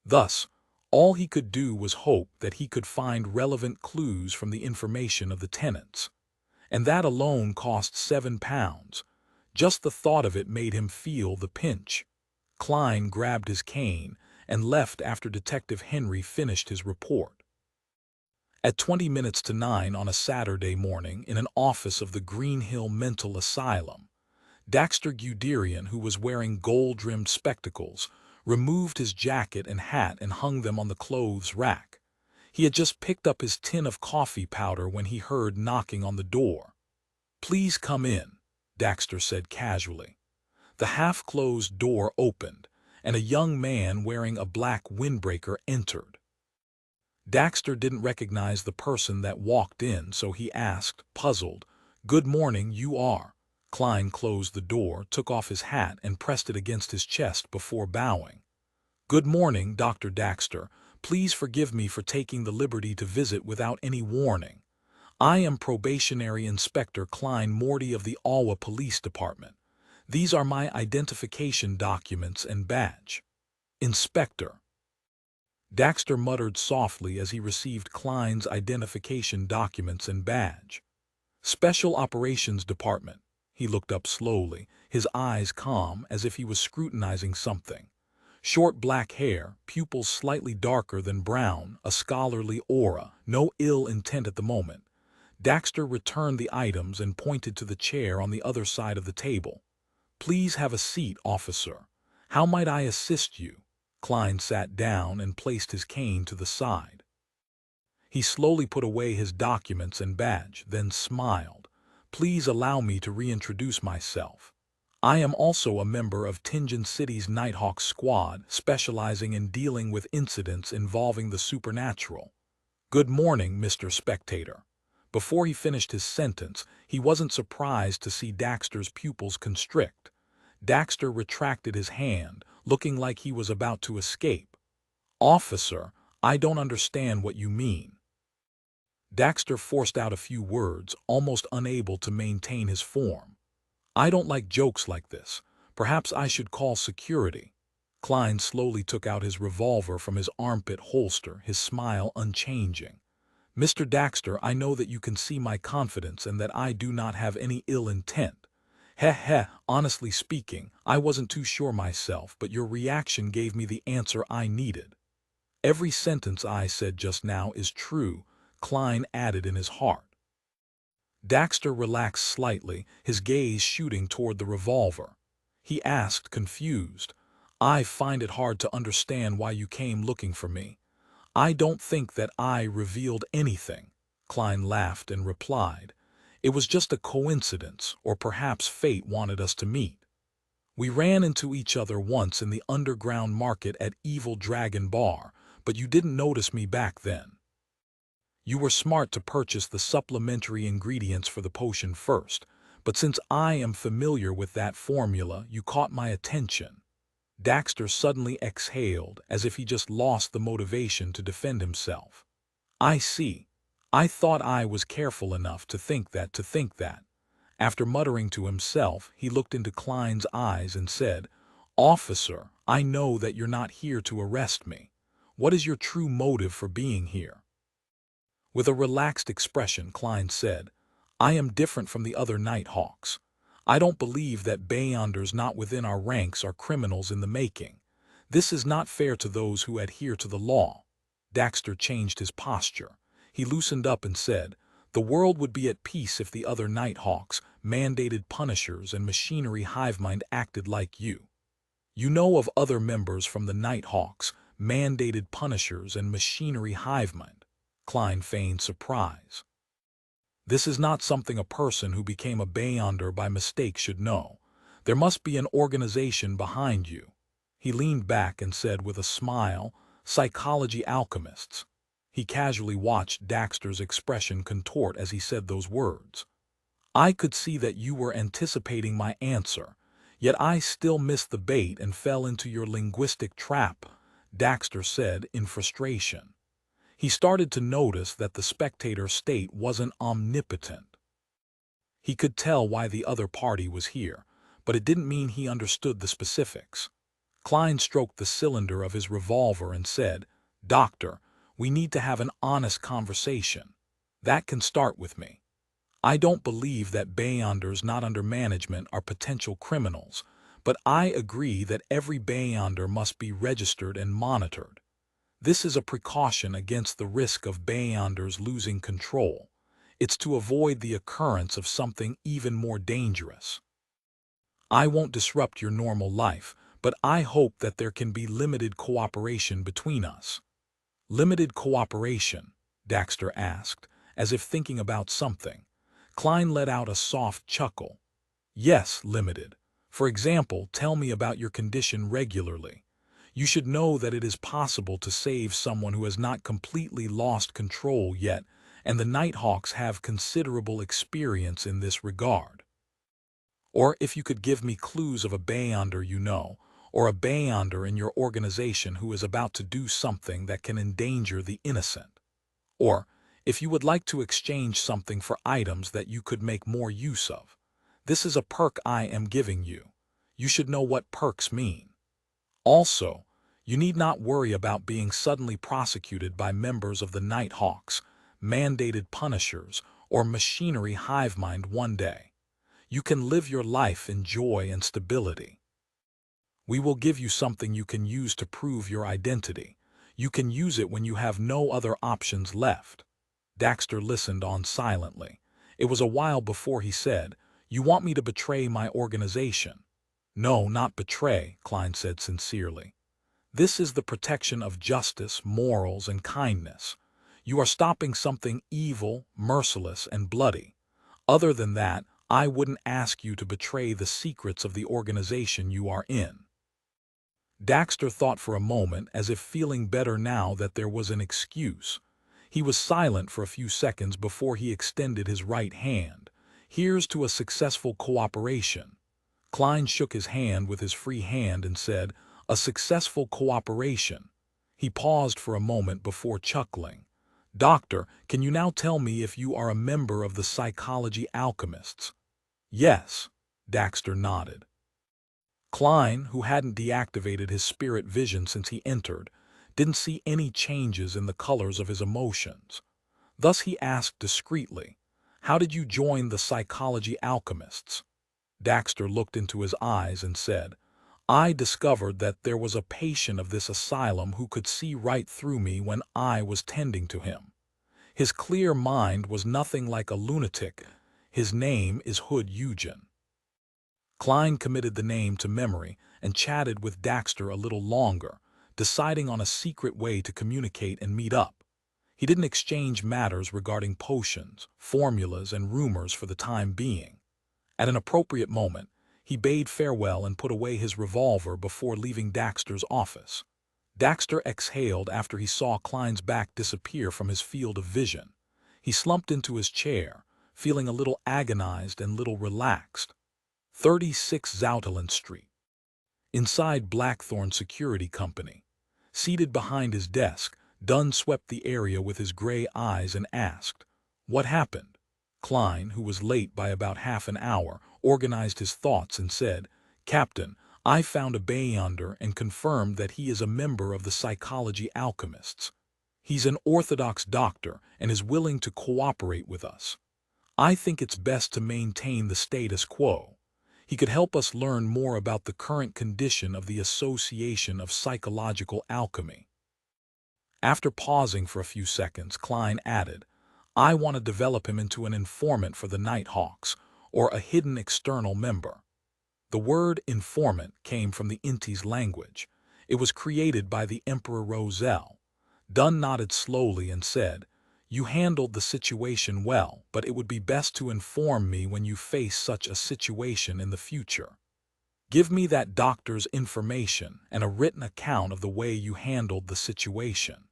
Thus, all he could do was hope that he could find relevant clues from the information of the tenants. And that alone cost £7. Just the thought of it made him feel the pinch. Klein grabbed his cane and left after Detective Henry finished his report. At 20 minutes to 9 on a Saturday morning in an office of the Green Hill Mental Asylum, Daxter Guderian, who was wearing gold-rimmed spectacles, removed his jacket and hat and hung them on the clothes rack. He had just picked up his tin of coffee powder when he heard knocking on the door. "Please come in," Daxter said casually. The half-closed door opened, and a young man wearing a black windbreaker entered. Daxter didn't recognize the person that walked in, so he asked, puzzled, "Good morning, you are." Klein closed the door, took off his hat, and pressed it against his chest before bowing. "Good morning, Dr. Daxter. Please forgive me for taking the liberty to visit without any warning. I am Probationary Inspector Klein Moretti of the Alwa Police Department. These are my identification documents and badge." "Inspector." Daxter muttered softly as he received Klein's identification documents and badge. "Special Operations Department." He looked up slowly, his eyes calm as if he was scrutinizing something. Short black hair, pupils slightly darker than brown, a scholarly aura, no ill intent at the moment. Daxter returned the items and pointed to the chair on the other side of the table. "Please have a seat, officer. How might I assist you?" Klein sat down and placed his cane to the side. He slowly put away his documents and badge, then smiled. "Please allow me to reintroduce myself. I am also a member of Tingen City's Nighthawk Squad, specializing in dealing with incidents involving the supernatural." "Good morning, Mr. Spectator." Before he finished his sentence, he wasn't surprised to see Daxter's pupils constrict. Daxter retracted his hand, looking like he was about to escape. "Officer, I don't understand what you mean." Daxter forced out a few words, almost unable to maintain his form. "I don't like jokes like this. Perhaps I should call security." Klein slowly took out his revolver from his armpit holster, his smile unchanging. "Mr. Daxter, I know that you can see my confidence and that I do not have any ill intent. Honestly speaking, I wasn't too sure myself, but your reaction gave me the answer I needed." "Every sentence I said just now is true," Klein added in his heart. Daxter relaxed slightly, his gaze shooting toward the revolver. He asked, confused, "I find it hard to understand why you came looking for me." "I don't think that I revealed anything," Klein laughed and replied. It was just a coincidence, or perhaps fate wanted us to meet. We ran into each other once in the underground market at Evil Dragon Bar, but you didn't notice me back then. You were smart to purchase the supplementary ingredients for the potion first, but since I am familiar with that formula, you caught my attention. Daxter suddenly exhaled as if he just lost the motivation to defend himself. I see. I thought I was careful enough to think that. After muttering to himself, he looked into Klein's eyes and said, "Officer, I know that you're not here to arrest me. What is your true motive for being here?" With a relaxed expression, Klein said, "I am different from the other Nighthawks. I don't believe that Beyonders not within our ranks are criminals in the making. This is not fair to those who adhere to the law." Daxter changed his posture. He loosened up and said, "The world would be at peace if the other Nighthawks, mandated punishers, and machinery hivemind acted like you. You know of other members from the Nighthawks, mandated punishers, and machinery hivemind?" Klein feigned surprise. "This is not something a person who became a Beyonder by mistake should know. There must be an organization behind you." He leaned back and said with a smile, "Psychology alchemists." He casually watched Daxter's expression contort as he said those words. I could see that you were anticipating my answer, yet I still missed the bait and fell into your linguistic trap, Daxter said in frustration. He started to notice that the spectator state wasn't omnipotent. He could tell why the other party was here, but it didn't mean he understood the specifics. Klein stroked the cylinder of his revolver and said, "Doctor, we need to have an honest conversation. That can start with me. I don't believe that Beyonders not under management are potential criminals, but I agree that every Beyonder must be registered and monitored. This is a precaution against the risk of Beyonders losing control. It's to avoid the occurrence of something even more dangerous. I won't disrupt your normal life, but I hope that there can be limited cooperation between us." "Limited cooperation?" Daxter asked, as if thinking about something. Klein let out a soft chuckle. "Yes, limited. For example, tell me about your condition regularly. You should know that it is possible to save someone who has not completely lost control yet, and the Nighthawks have considerable experience in this regard. Or if you could give me clues of a Beyonder you know, or a Beyonder in your organization who is about to do something that can endanger the innocent. Or if you would like to exchange something for items that you could make more use of. This is a perk I am giving you. You should know what perks mean. Also, you need not worry about being suddenly prosecuted by members of the Nighthawks, mandated punishers, or machinery hivemind one day. You can live your life in joy and stability. We will give you something you can use to prove your identity. You can use it when you have no other options left." Daxter listened on silently. It was a while before he said, "You want me to betray my organization?" "No, not betray," Klein said sincerely. "This is the protection of justice, morals, and kindness. You are stopping something evil, merciless, and bloody. Other than that, I wouldn't ask you to betray the secrets of the organization you are in." Daxter thought for a moment, as if feeling better now that there was an excuse. He was silent for a few seconds before he extended his right hand. "Here's to a successful cooperation." Klein shook his hand with his free hand and said, "A successful cooperation." He paused for a moment before chuckling. "Doctor, can you now tell me if you are a member of the psychology alchemists?" "Yes," Daxter nodded. Klein, who hadn't deactivated his spirit vision since he entered, didn't see any changes in the colors of his emotions. Thus he asked discreetly, "How did you join the psychology alchemists?" Daxter looked into his eyes and said, "I discovered that there was a patient of this asylum who could see right through me when I was tending to him. His clear mind was nothing like a lunatic. His name is Hood Eugen." Klein committed the name to memory and chatted with Daxter a little longer, deciding on a secret way to communicate and meet up. He didn't exchange matters regarding potions, formulas, and rumors for the time being. At an appropriate moment, he bade farewell and put away his revolver before leaving Daxter's office. Daxter exhaled after he saw Klein's back disappear from his field of vision. He slumped into his chair, feeling a little agonized and little relaxed. 36 Zoutelen Street. Inside Blackthorn Security Company. Seated behind his desk, Dunn swept the area with his gray eyes and asked, "What happened?" Klein, who was late by about half an hour, organized his thoughts and said, "Captain, I found a Beyonder and confirmed that he is a member of the Psychology Alchemists. He's an Orthodox doctor and is willing to cooperate with us. I think it's best to maintain the status quo. He could help us learn more about the current condition of the Association of Psychological Alchemy." After pausing for a few seconds, Klein added, "I want to develop him into an informant for the Nighthawks, or a hidden external member." The word informant came from the Inti's language. It was created by the Emperor Roselle. Dunn nodded slowly and said, "You handled the situation well, but it would be best to inform me when you face such a situation in the future. Give me that doctor's information and a written account of the way you handled the situation.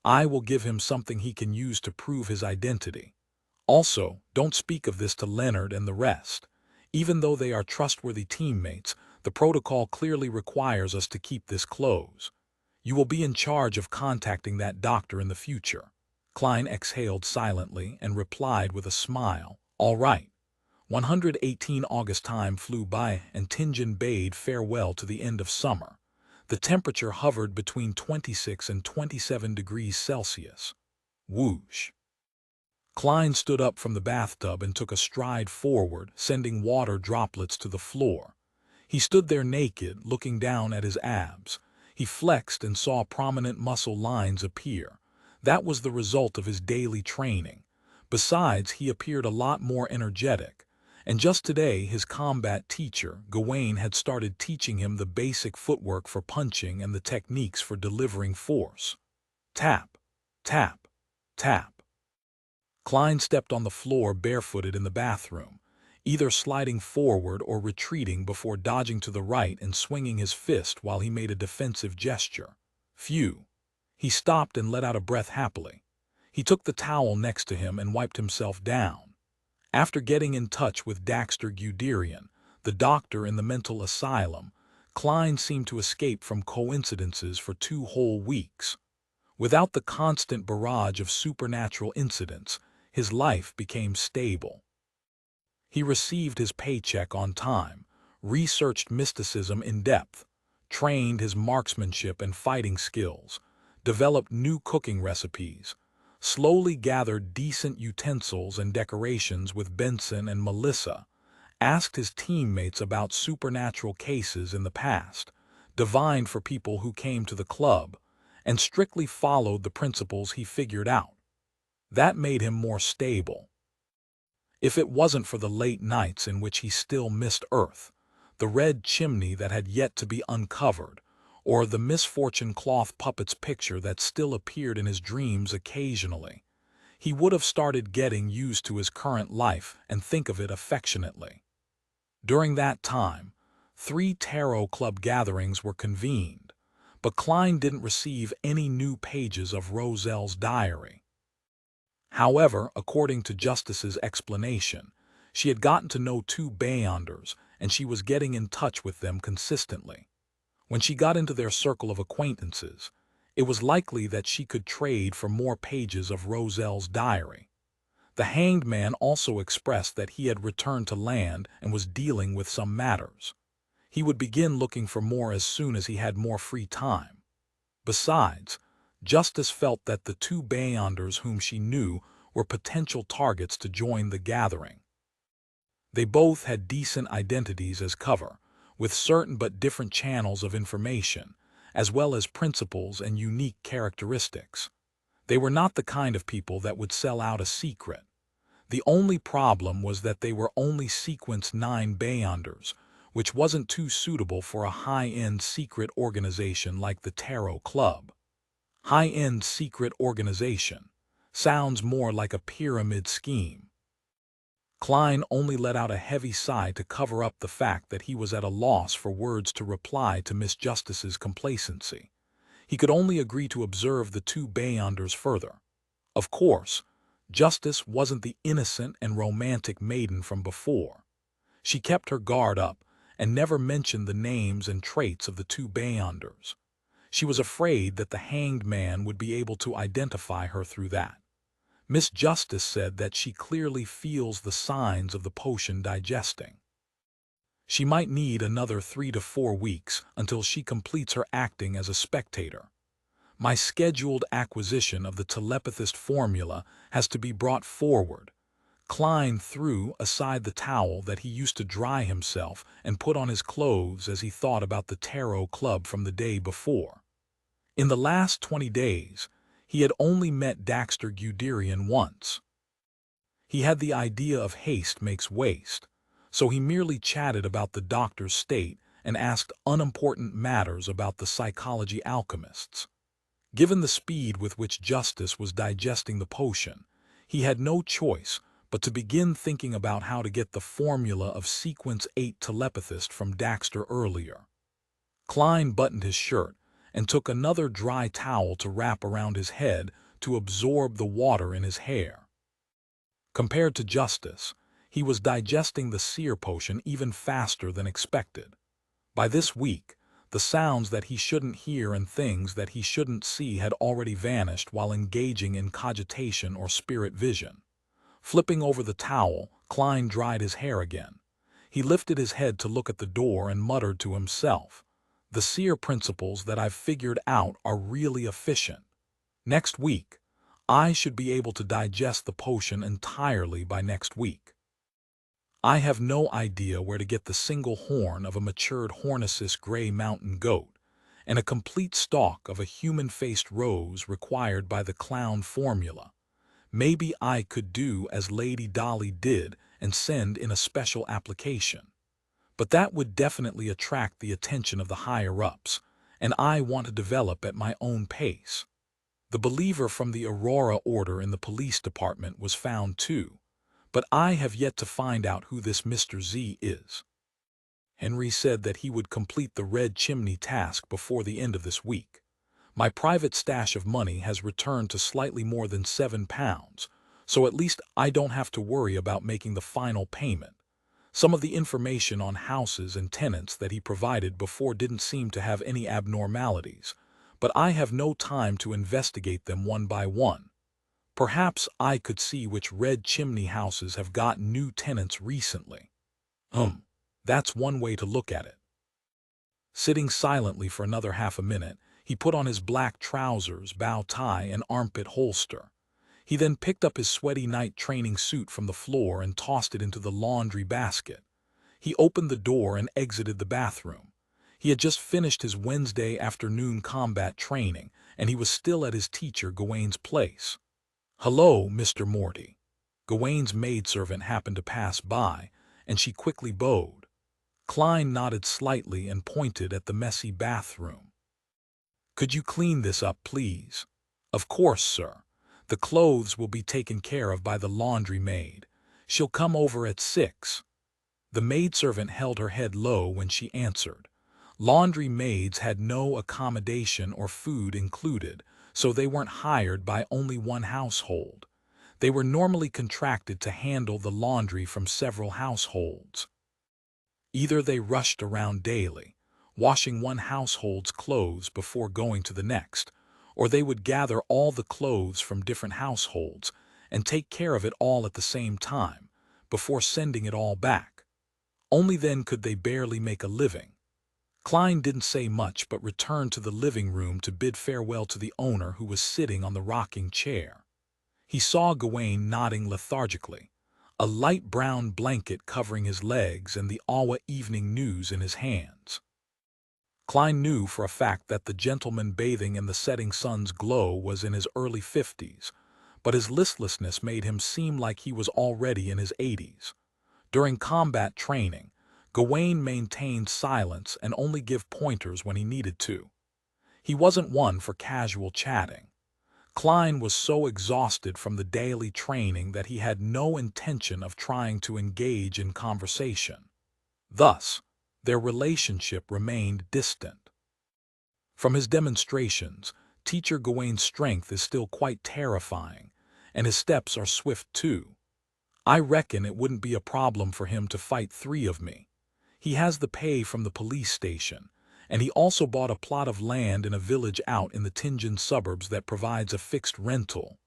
I will give him something he can use to prove his identity. Also, don't speak of this to Leonard and the rest. Even though they are trustworthy teammates, the protocol clearly requires us to keep this close. You will be in charge of contacting that doctor in the future." Klein exhaled silently and replied with a smile, "All right." 118 August time flew by and Tingen bade farewell to the end of summer. The temperature hovered between 26 and 27 degrees Celsius. Whoosh! Klein stood up from the bathtub and took a stride forward, sending water droplets to the floor. He stood there naked, looking down at his abs. He flexed and saw prominent muscle lines appear. That was the result of his daily training. Besides, he appeared a lot more energetic. And just today, his combat teacher, Gawain, had started teaching him the basic footwork for punching and the techniques for delivering force. Tap, tap, tap. Klein stepped on the floor barefooted in the bathroom, either sliding forward or retreating before dodging to the right and swinging his fist while he made a defensive gesture. Phew! He stopped and let out a breath happily. He took the towel next to him and wiped himself down. After getting in touch with Daxter Guderian, the doctor in the mental asylum, Klein seemed to escape from coincidences for 2 whole weeks. Without the constant barrage of supernatural incidents, his life became stable. He received his paycheck on time, researched mysticism in depth, trained his marksmanship and fighting skills, developed new cooking recipes, slowly gathered decent utensils and decorations with Benson and Melissa, asked his teammates about supernatural cases in the past, divined for people who came to the club, and strictly followed the principles he figured out. That made him more stable. If it wasn't for the late nights in which he still missed Earth, the red chimney that had yet to be uncovered, or the misfortune cloth puppet's picture that still appeared in his dreams occasionally, he would have started getting used to his current life and think of it affectionately. During that time, 3 Tarot Club gatherings were convened, but Klein didn't receive any new pages of Roselle's diary. However, according to Justice's explanation, she had gotten to know 2 Beyonders and she was getting in touch with them consistently. When she got into their circle of acquaintances, it was likely that she could trade for more pages of Roselle's diary. The Hanged Man also expressed that he had returned to land and was dealing with some matters. He would begin looking for more as soon as he had more free time. Besides, Justice felt that the 2 Beyonders whom she knew were potential targets to join the gathering. They both had decent identities as cover, with certain but different channels of information, as well as principles and unique characteristics. They were not the kind of people that would sell out a secret. The only problem was that they were only Sequence 9 Beyonders, which wasn't too suitable for a high-end secret organization like the Tarot Club. High-end secret organization. Sounds more like a pyramid scheme. Klein only let out a heavy sigh to cover up the fact that he was at a loss for words to reply to Miss Justice's complacency. He could only agree to observe the two Beyonders further. Of course, Justice wasn't the innocent and romantic maiden from before. She kept her guard up and never mentioned the names and traits of the two Beyonders. She was afraid that the hanged man would be able to identify her through that. Miss Justice said that she clearly feels the signs of the potion digesting. She might need another 3 to 4 weeks until she completes her acting as a spectator. My scheduled acquisition of the telepathist formula has to be brought forward. Klein threw aside the towel that he used to dry himself and put on his clothes as he thought about the tarot club from the day before. In the last 20 days, he had only met Daxter Guderian once. He had the idea of haste makes waste, so he merely chatted about the doctor's state and asked unimportant matters about the psychology alchemists. Given the speed with which Justice was digesting the potion, he had no choice but to begin thinking about how to get the formula of Sequence 8 telepathist from Daxter earlier. Klein buttoned his shirt and took another dry towel to wrap around his head to absorb the water in his hair. Compared to Justice, he was digesting the Seer potion even faster than expected. By this week, the sounds that he shouldn't hear and things that he shouldn't see had already vanished while engaging in cogitation or spirit vision. Flipping over the towel, Klein dried his hair again. He lifted his head to look at the door and muttered to himself, "The Seer principles that I've figured out are really efficient. Next week, I should be able to digest the potion entirely by next week. I have no idea where to get the single horn of a matured Hornicis gray mountain goat and a complete stalk of a human-faced rose required by the clown formula. Maybe I could do as Lady Dolly did and send in a special application. But that would definitely attract the attention of the higher-ups, and I want to develop at my own pace." The believer from the Aurora Order in the police department was found too, but I have yet to find out who this Mr. Z is. Henry said that he would complete the red chimney task before the end of this week. My private stash of money has returned to slightly more than £7, so at least I don't have to worry about making the final payment. Some of the information on houses and tenants that he provided before didn't seem to have any abnormalities, but I have no time to investigate them one by one. Perhaps I could see which red chimney houses have gotten new tenants recently. That's one way to look at it. Sitting silently for another half a minute, he put on his black trousers, bow tie, and armpit holster. He then picked up his sweaty night training suit from the floor and tossed it into the laundry basket. He opened the door and exited the bathroom. He had just finished his Wednesday afternoon combat training, and he was still at his teacher Gawain's place. "Hello, Mr. Morty." Gawain's maidservant happened to pass by, and she quickly bowed. Klein nodded slightly and pointed at the messy bathroom. "Could you clean this up, please?" "Of course, sir. The clothes will be taken care of by the laundry maid. She'll come over at 6. The maidservant held her head low when she answered. Laundry maids had no accommodation or food included, so they weren't hired by only one household. They were normally contracted to handle the laundry from several households. Either they rushed around daily, washing one household's clothes before going to the next, or they would gather all the clothes from different households and take care of it all at the same time, before sending it all back. Only then could they barely make a living. Klein didn't say much but returned to the living room to bid farewell to the owner, who was sitting on the rocking chair. He saw Gawain nodding lethargically, a light brown blanket covering his legs and the Awa Evening News in his hands. Klein knew for a fact that the gentleman bathing in the setting sun's glow was in his early 50s, but his listlessness made him seem like he was already in his 80s. During combat training, Gawain maintained silence and only gave pointers when he needed to. He wasn't one for casual chatting. Klein was so exhausted from the daily training that he had no intention of trying to engage in conversation. Thus, their relationship remained distant. From his demonstrations, Teacher Gawain's strength is still quite terrifying, and his steps are swift too. I reckon it wouldn't be a problem for him to fight 3 of me. He has the pay from the police station, and he also bought a plot of land in a village out in the Tianjin suburbs that provides a fixed rental.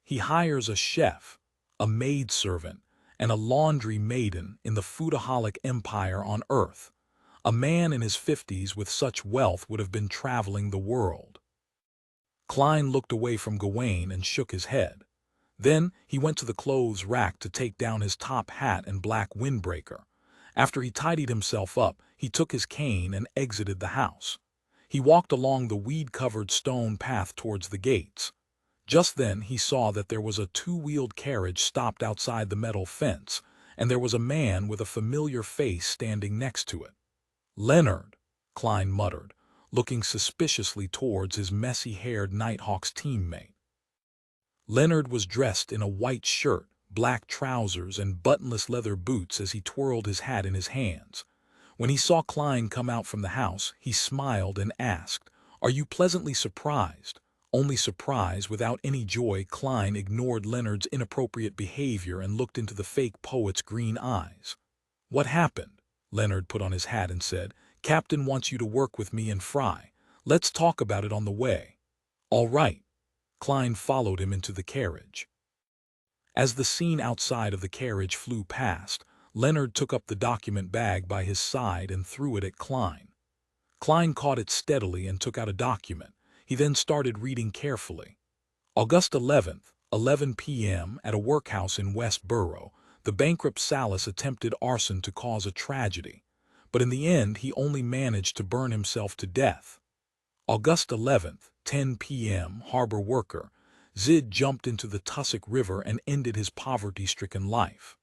He hires a chef, a maidservant, and a laundry maiden in the foodaholic empire on Earth. A man in his 50s with such wealth would have been traveling the world. Klein looked away from Gawain and shook his head. Then he went to the clothes rack to take down his top hat and black windbreaker. After he tidied himself up, he took his cane and exited the house. He walked along the weed-covered stone path towards the gates. Just then he saw that there was a 2-wheeled carriage stopped outside the metal fence, and there was a man with a familiar face standing next to it. "Leonard," Klein muttered, looking suspiciously towards his messy-haired Nighthawk's teammate. Leonard was dressed in a white shirt, black trousers, and buttonless leather boots as he twirled his hat in his hands. When he saw Klein come out from the house, he smiled and asked, "Are you pleasantly surprised?" Only surprise, without any joy. Klein ignored Leonard's inappropriate behavior and looked into the fake poet's green eyes. "What happened?" Leonard put on his hat and said, "Captain wants you to work with me and Fry. Let's talk about it on the way." "All right." Klein followed him into the carriage. As the scene outside of the carriage flew past, Leonard took up the document bag by his side and threw it at Klein. Klein caught it steadily and took out a document. He then started reading carefully. August 11th, 11 p.m. At a workhouse in West Borough, the bankrupt Salas attempted arson to cause a tragedy, but in the end he only managed to burn himself to death. August 11th, 10 p.m. Harbor worker, Zid jumped into the Tussock River and ended his poverty-stricken life.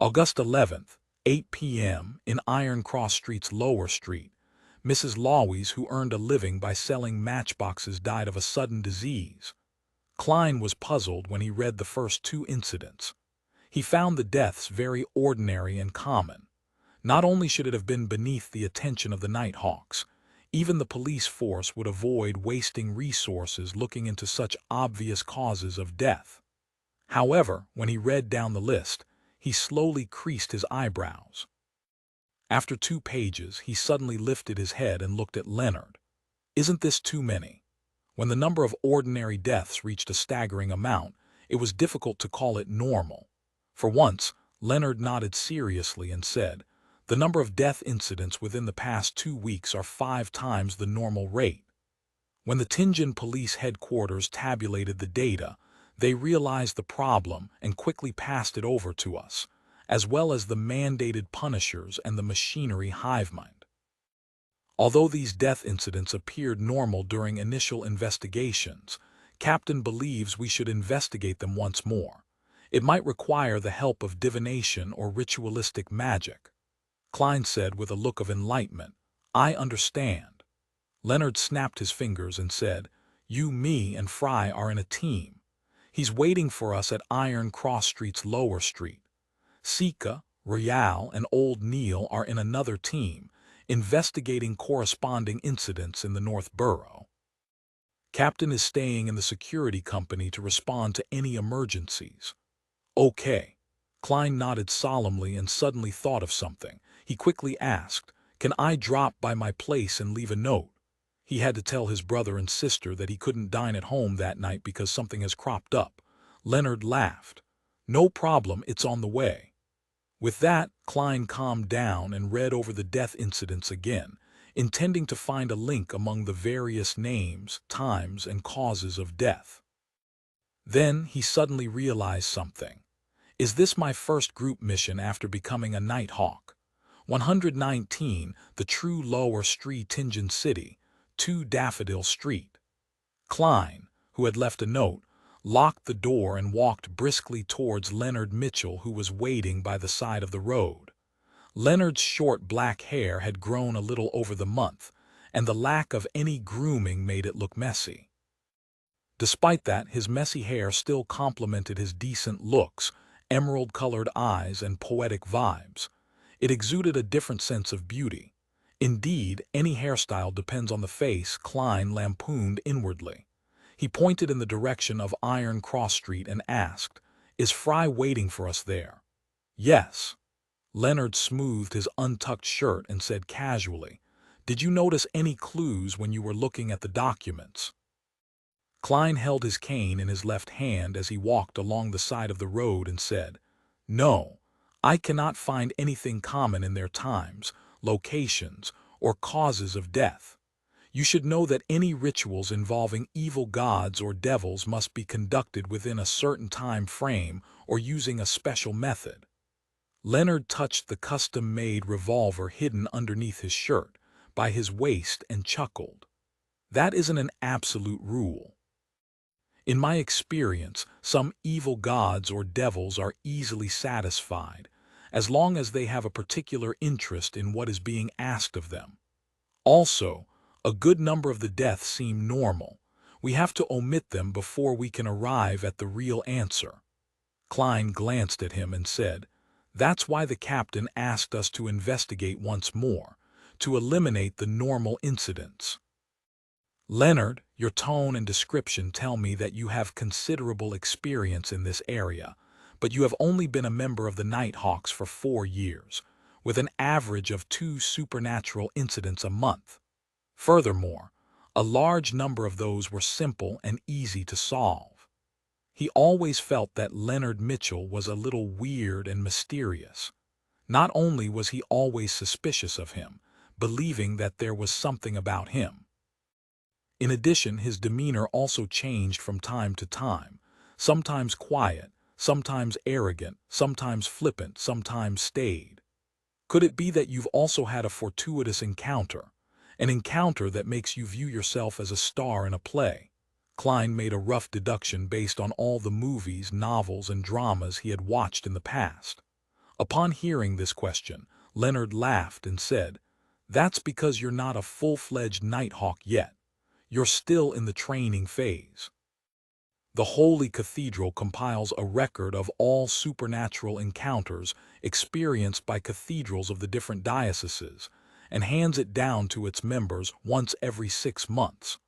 August 11th, 8 p.m. In Iron Cross Street's Lower Street, Mrs. Lawes, who earned a living by selling matchboxes, died of a sudden disease. Klein was puzzled when he read the first 2 incidents. He found the deaths very ordinary and common. Not only should it have been beneath the attention of the Nighthawks, even the police force would avoid wasting resources looking into such obvious causes of death. However, when he read down the list, he slowly creased his eyebrows. After 2 pages, he suddenly lifted his head and looked at Leonard. "Isn't this too many?" When the number of ordinary deaths reached a staggering amount, it was difficult to call it normal. For once, Leonard nodded seriously and said, "The number of death incidents within the past 2 weeks are 5 times the normal rate." When the Tianjin police headquarters tabulated the data, they realized the problem and quickly passed it over to us, as well as the mandated punishers and the machinery hivemind. Although these death incidents appeared normal during initial investigations, Captain believes we should investigate them once more. It might require the help of divination or ritualistic magic. Klein said with a look of enlightenment, "I understand." Leonard snapped his fingers and said, "You, me, and Fry are in a team. He's waiting for us at Iron Cross Street's Lower Street. Sika, Royale, and Old Neil are in another team, investigating corresponding incidents in the North Borough. Captain is staying in the security company to respond to any emergencies." "Okay." Klein nodded solemnly and suddenly thought of something. He quickly asked, "Can I drop by my place and leave a note?" He had to tell his brother and sister that he couldn't dine at home that night because something has cropped up. Leonard laughed. "No problem, it's on the way." With that, Klein calmed down and read over the death incidents again, intending to find a link among the various names, times, and causes of death. Then he suddenly realized something. "Is this my first group mission after becoming a Nighthawk?" 119, the true Lower Street, Tianjin City, 2 Daffodil Street. Klein, who had left a note, locked the door and walked briskly towards Leonard Mitchell, who was waiting by the side of the road. Leonard's short black hair had grown a little over the month, and the lack of any grooming made it look messy. Despite that, his messy hair still complemented his decent looks, emerald-colored eyes, and poetic vibes. It exuded a different sense of beauty. Indeed, any hairstyle depends on the face, Klein lampooned inwardly. He pointed in the direction of Iron Cross Street and asked, "Is Fry waiting for us there?" "Yes." Leonard smoothed his untucked shirt and said casually, "Did you notice any clues when you were looking at the documents?" Klein held his cane in his left hand as he walked along the side of the road and said, "No, I cannot find anything common in their times, locations, or causes of death. You should know that any rituals involving evil gods or devils must be conducted within a certain time frame or using a special method." Leonard touched the custom-made revolver hidden underneath his shirt by his waist and chuckled. "That isn't an absolute rule. In my experience, some evil gods or devils are easily satisfied, as long as they have a particular interest in what is being asked of them. Also, a good number of the deaths seem normal. We have to omit them before we can arrive at the real answer." Klein glanced at him and said, "That's why the captain asked us to investigate once more, to eliminate the normal incidents." "Leonard, your tone and description tell me that you have considerable experience in this area, but you have only been a member of the Nighthawks for 4 years, with an average of 2 supernatural incidents a month. Furthermore, a large number of those were simple and easy to solve." He always felt that Leonard Mitchell was a little weird and mysterious. Not only was he always suspicious of him, believing that there was something about him. In addition, his demeanor also changed from time to time, sometimes quiet, sometimes arrogant, sometimes flippant, sometimes staid. Could it be that you've also had a fortuitous encounter, an encounter that makes you view yourself as a star in a play? Klein made a rough deduction based on all the movies, novels, and dramas he had watched in the past. Upon hearing this question, Leonard laughed and said, "That's because you're not a full-fledged Nighthawk yet. You're still in the training phase." The Holy Cathedral compiles a record of all supernatural encounters experienced by cathedrals of the different dioceses and hands it down to its members once every 6 months.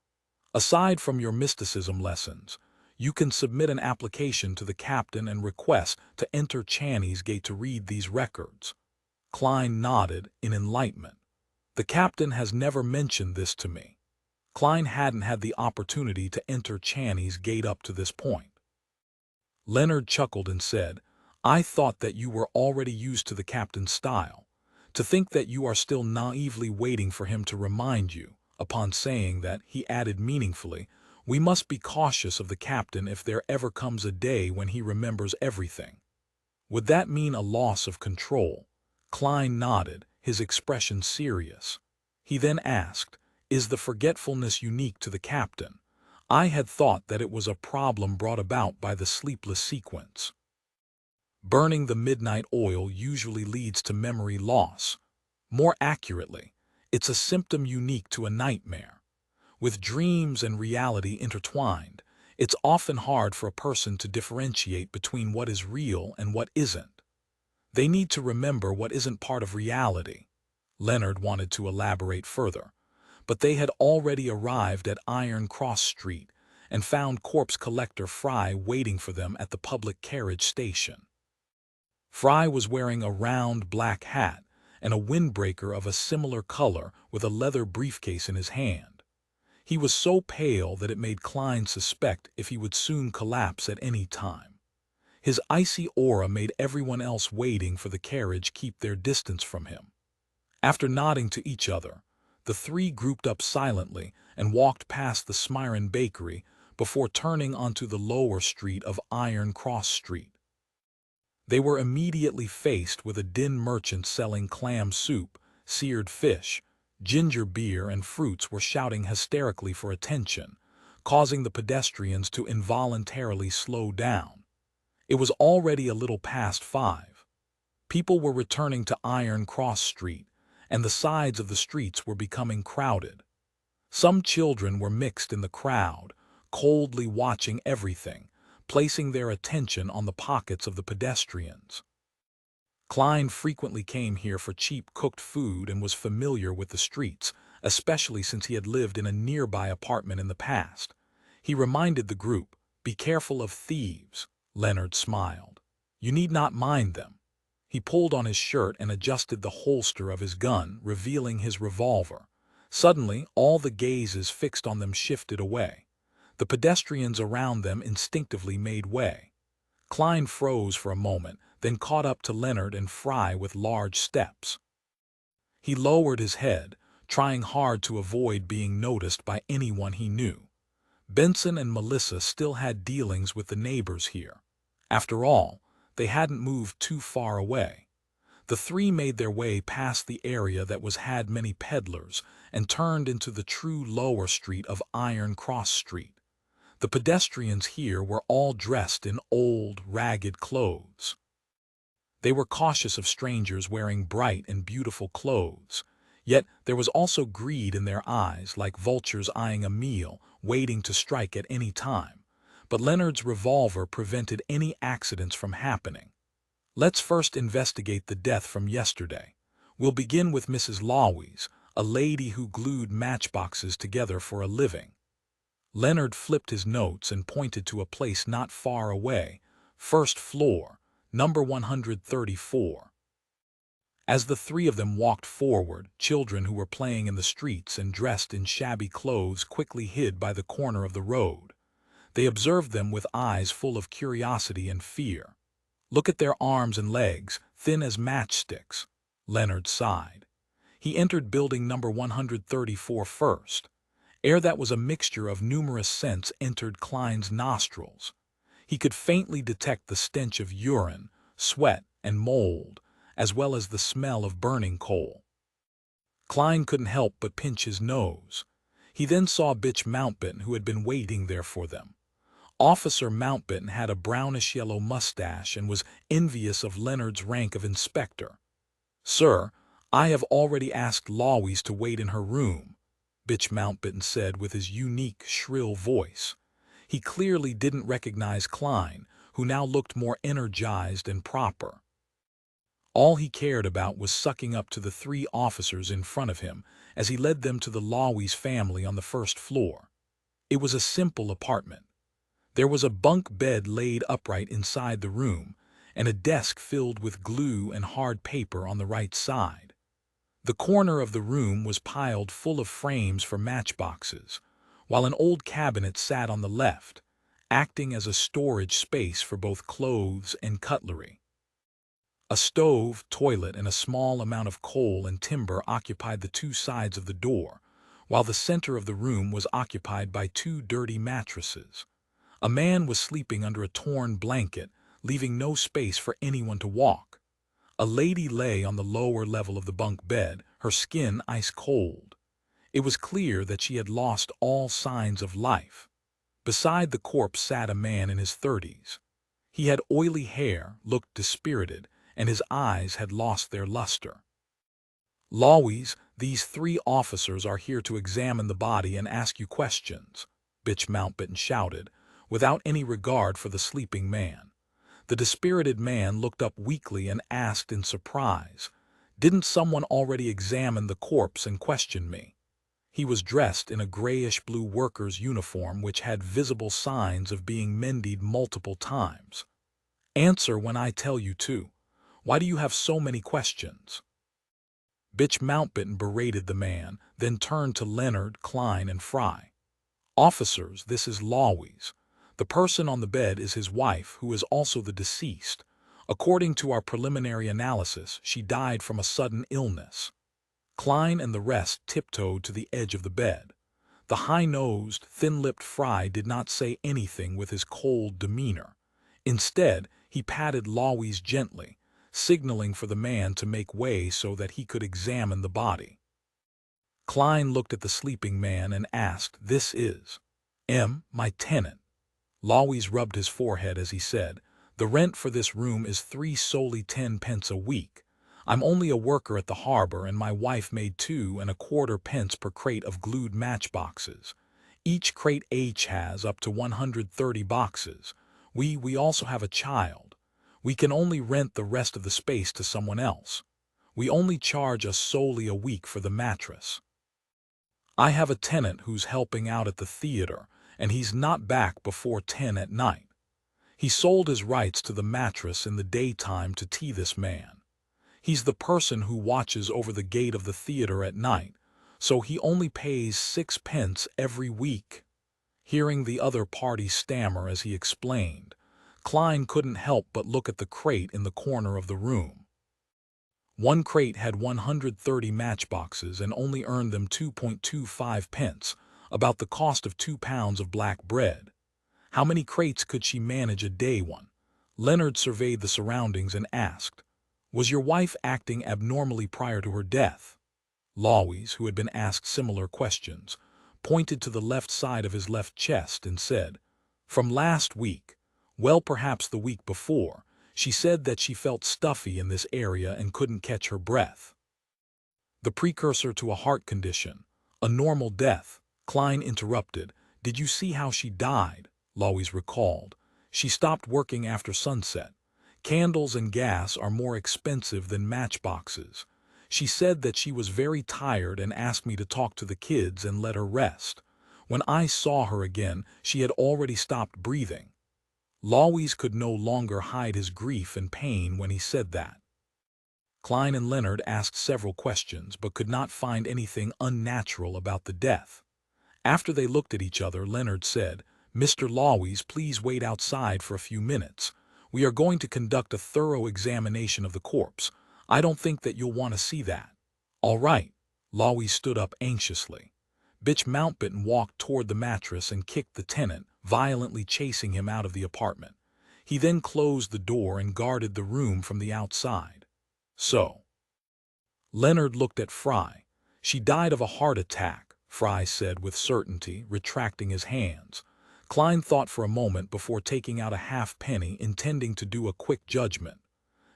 Aside from your mysticism lessons, you can submit an application to the captain and request to enter Channy's Gate to read these records. Klein nodded in enlightenment. "The captain has never mentioned this to me." Klein hadn't had the opportunity to enter Channy's Gate up to this point. Leonard chuckled and said, "I thought that you were already used to the captain's style. To think that you are still naively waiting for him to remind you." Upon saying that, he added meaningfully, "We must be cautious of the captain if there ever comes a day when he remembers everything." "Would that mean a loss of control?" Klein nodded, his expression serious. He then asked, "Is the forgetfulness unique to the captain? I had thought that it was a problem brought about by the sleepless sequence." "Burning the midnight oil usually leads to memory loss. More accurately, it's a symptom unique to a nightmare. With dreams and reality intertwined, it's often hard for a person to differentiate between what is real and what isn't. They need to remember what isn't part of reality." Leonard wanted to elaborate further, but they had already arrived at Iron Cross Street and found corpse collector Fry waiting for them at the public carriage station. Fry was wearing a round black hat and a windbreaker of a similar color with a leather briefcase in his hand. He was so pale that it made Klein suspect if he would soon collapse at any time. His icy aura made everyone else waiting for the carriage keep their distance from him. After nodding to each other, the 3 grouped up silently and walked past the Smyron Bakery before turning onto the lower street of Iron Cross Street. They were immediately faced with a din merchant selling clam soup, seared fish, ginger beer, and fruits were shouting hysterically for attention, causing the pedestrians to involuntarily slow down. It was already a little past 5. People were returning to Iron Cross Street, and the sides of the streets were becoming crowded. Some children were mixed in the crowd, coldly watching everything, placing their attention on the pockets of the pedestrians. Klein frequently came here for cheap cooked food and was familiar with the streets, especially since he had lived in a nearby apartment in the past. He reminded the group, "Be careful of thieves." Leonard smiled. "You need not mind them." He pulled on his shirt and adjusted the holster of his gun, revealing his revolver. Suddenly, all the gazes fixed on them shifted away. The pedestrians around them instinctively made way. Klein froze for a moment, then caught up to Leonard and Fry with large steps. He lowered his head, trying hard to avoid being noticed by anyone he knew. Benson and Melissa still had dealings with the neighbors here. After all, they hadn't moved too far away. The three made their way past the area that had many peddlers and turned into the true lower street of Iron Cross Street. The pedestrians here were all dressed in old, ragged clothes. They were cautious of strangers wearing bright and beautiful clothes, yet there was also greed in their eyes, like vultures eyeing a meal, waiting to strike at any time. But Leonard's revolver prevented any accidents from happening. "Let's first investigate the death from yesterday. We'll begin with Mrs. Lawes, a lady who glued matchboxes together for a living." Leonard flipped his notes and pointed to a place not far away, first floor, number 134. As the three of them walked forward, children who were playing in the streets and dressed in shabby clothes quickly hid by the corner of the road. They observed them with eyes full of curiosity and fear. "Look at their arms and legs, thin as matchsticks." Leonard sighed. He entered building number 134 first. Air that was a mixture of numerous scents entered Klein's nostrils. He could faintly detect the stench of urine, sweat, and mold, as well as the smell of burning coal. Klein couldn't help but pinch his nose. He then saw Bitch Mountbatten, who had been waiting there for them. Officer Mountbatten had a brownish-yellow mustache and was envious of Leonard's rank of inspector. "Sir, I have already asked Lawes to wait in her room," Bitch Mountbatten said with his unique, shrill voice. He clearly didn't recognize Klein, who now looked more energized and proper. All he cared about was sucking up to the three officers in front of him as he led them to the Lawes family on the first floor. It was a simple apartment. There was a bunk bed laid upright inside the room, and a desk filled with glue and hard paper on the right side. The corner of the room was piled full of frames for matchboxes, while an old cabinet sat on the left, acting as a storage space for both clothes and cutlery. A stove, toilet, and a small amount of coal and timber occupied the two sides of the door, while the center of the room was occupied by two dirty mattresses. A man was sleeping under a torn blanket, leaving no space for anyone to walk. A lady lay on the lower level of the bunk bed, her skin ice cold. It was clear that she had lost all signs of life. Beside the corpse sat a man in his 30s. He had oily hair, looked dispirited, and his eyes had lost their luster. "Lawes, these three officers are here to examine the body and ask you questions," Bitch Mountbatten shouted, without any regard for the sleeping man. The dispirited man looked up weakly and asked in surprise, "Didn't someone already examine the corpse and question me?" He was dressed in a grayish-blue worker's uniform which had visible signs of being mended multiple times. "Answer when I tell you to. Why do you have so many questions?" Bitch Mountbatten berated the man, then turned to Leonard, Klein, and Fry. "Officers, this is Lawes. The person on the bed is his wife, who is also the deceased. According to our preliminary analysis, she died from a sudden illness." Klein and the rest tiptoed to the edge of the bed. The high-nosed, thin-lipped Fry did not say anything with his cold demeanor. Instead, he patted Lawes gently, signaling for the man to make way so that he could examine the body. Klein looked at the sleeping man and asked, "This is my tenant." Lawes rubbed his forehead as he said, "The rent for this room is 3 solely 10 pence a week. I'm only a worker at the harbor, and my wife made 2.25 pence per crate of glued matchboxes. Each crate H has up to 130 boxes. We also have a child. We can only rent the rest of the space to someone else. We only charge us solely a week for the mattress. I have a tenant who's helping out at the theater, and he's not back before 10 at night. He sold his rights to the mattress in the daytime to this man. He's the person who watches over the gate of the theater at night, so he only pays 6 pence every week. Hearing the other party stammer as he explained, Klein couldn't help but look at the crate in the corner of the room. One crate had 130 matchboxes and only earned them 2.25 pence, about the cost of 2 pounds of black bread. How many crates could she manage a day? Leonard surveyed the surroundings and asked, "Was your wife acting abnormally prior to her death?" Lawes, who had been asked similar questions, pointed to the left side of his left chest and said, "From last week, well, perhaps the week before, she said that she felt stuffy in this area and couldn't catch her breath." "The precursor to a heart condition, a normal death," Klein interrupted. "Did you see how she died?" Lawes recalled. "She stopped working after sunset. Candles and gas are more expensive than matchboxes. She said that she was very tired and asked me to talk to the kids and let her rest. When I saw her again, she had already stopped breathing." Lawes could no longer hide his grief and pain when he said that. Klein and Leonard asked several questions but could not find anything unnatural about the death. After they looked at each other, Leonard said, "Mr. Lawes, please wait outside for a few minutes. We are going to conduct a thorough examination of the corpse. I don't think that you'll want to see that." "All right." Lawes stood up anxiously. Bitch Mountbatten walked toward the mattress and kicked the tenant, violently chasing him out of the apartment. He then closed the door and guarded the room from the outside. "So." Leonard looked at Fry. "She died of a heart attack," Fry said with certainty, retracting his hands. Klein thought for a moment before taking out a half-penny, intending to do a quick judgment.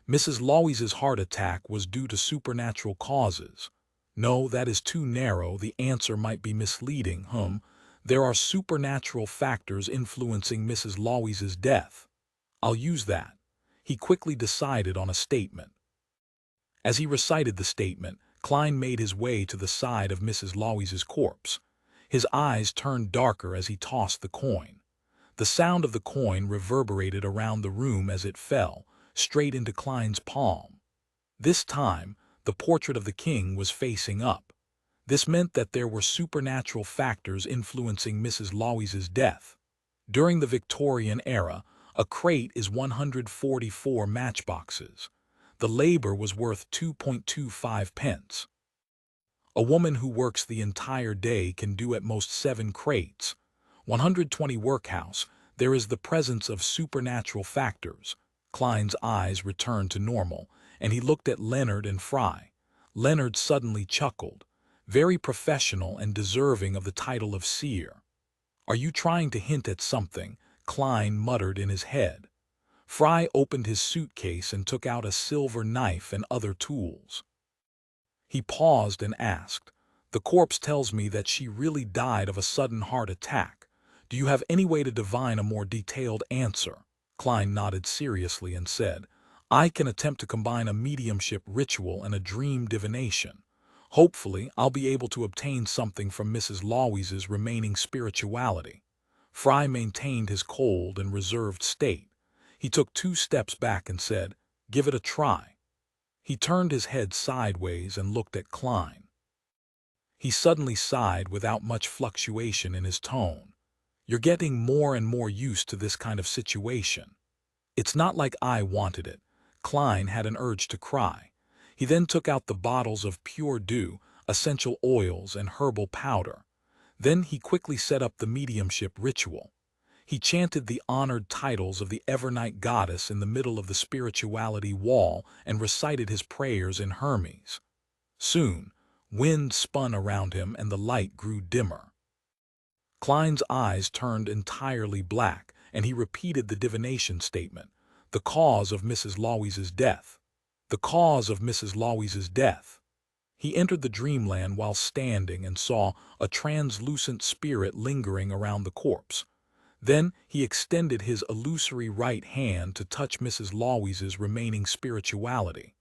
"Mrs. Lawes's heart attack was due to supernatural causes." "No, that is too narrow. The answer might be misleading. There are supernatural factors influencing Mrs. Lawes's death." "I'll use that." He quickly decided on a statement. As he recited the statement, Klein made his way to the side of Mrs. Lawes's corpse. His eyes turned darker as he tossed the coin. The sound of the coin reverberated around the room as it fell, straight into Klein's palm. This time, the portrait of the king was facing up. This meant that there were supernatural factors influencing Mrs. Lawes's death. During the Victorian era, a crate is 144 matchboxes. The labor was worth 2.25 pence. A woman who works the entire day can do at most 7 crates. 120 workhouse, there is the presence of supernatural factors. Klein's eyes returned to normal, and he looked at Leonard and Fry. Leonard suddenly chuckled. "Very professional and deserving of the title of Seer." "Are you trying to hint at something?" Klein muttered in his head. Fry opened his suitcase and took out a silver knife and other tools. He paused and asked, "The corpse tells me that she really died of a sudden heart attack. Do you have any way to divine a more detailed answer?" Klein nodded seriously and said, "I can attempt to combine a mediumship ritual and a dream divination. Hopefully, I'll be able to obtain something from Mrs. Lawes's remaining spirituality." Fry maintained his cold and reserved state. He took 2 steps back and said, "Give it a try." He turned his head sideways and looked at Klein. He suddenly sighed without much fluctuation in his tone. "You're getting more and more used to this kind of situation. It's not like I wanted it." Klein had an urge to cry. He then took out the bottles of pure dew, essential oils, and herbal powder. Then he quickly set up the mediumship ritual. He chanted the honored titles of the Evernight goddess in the middle of the spirituality wall and recited his prayers in Hermes. Soon, wind spun around him and the light grew dimmer. Klein's eyes turned entirely black, and he repeated the divination statement, "The cause of Mrs. Lawes's death." the cause of Mrs. Loweys's death. He entered the dreamland while standing and saw a translucent spirit lingering around the corpse. Then he extended his illusory right hand to touch Mrs. Loweys's remaining spirituality.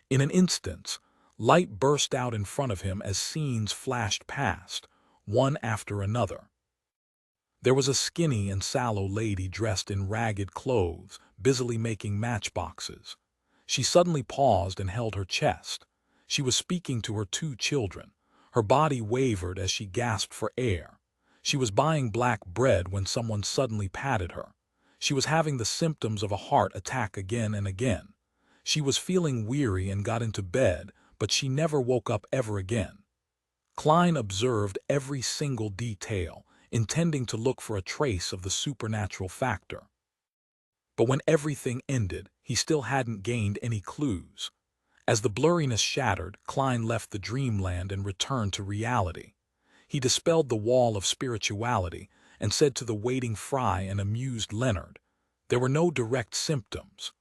In an instant, light burst out in front of him as scenes flashed past, one after another. There was a skinny and sallow lady dressed in ragged clothes, busily making matchboxes. She suddenly paused and held her chest. She was speaking to her 2 children. Her body wavered as she gasped for air. She was buying black bread when someone suddenly patted her. She was having the symptoms of a heart attack again and again. She was feeling weary and got into bed, but she never woke up ever again. Klein observed every single detail, intending to look for a trace of the supernatural factor. But when everything ended, he still hadn't gained any clues. As the blurriness shattered, Klein left the dreamland and returned to reality. He dispelled the wall of spirituality and said to the waiting Fry and amused Leonard, there were no direct symptoms.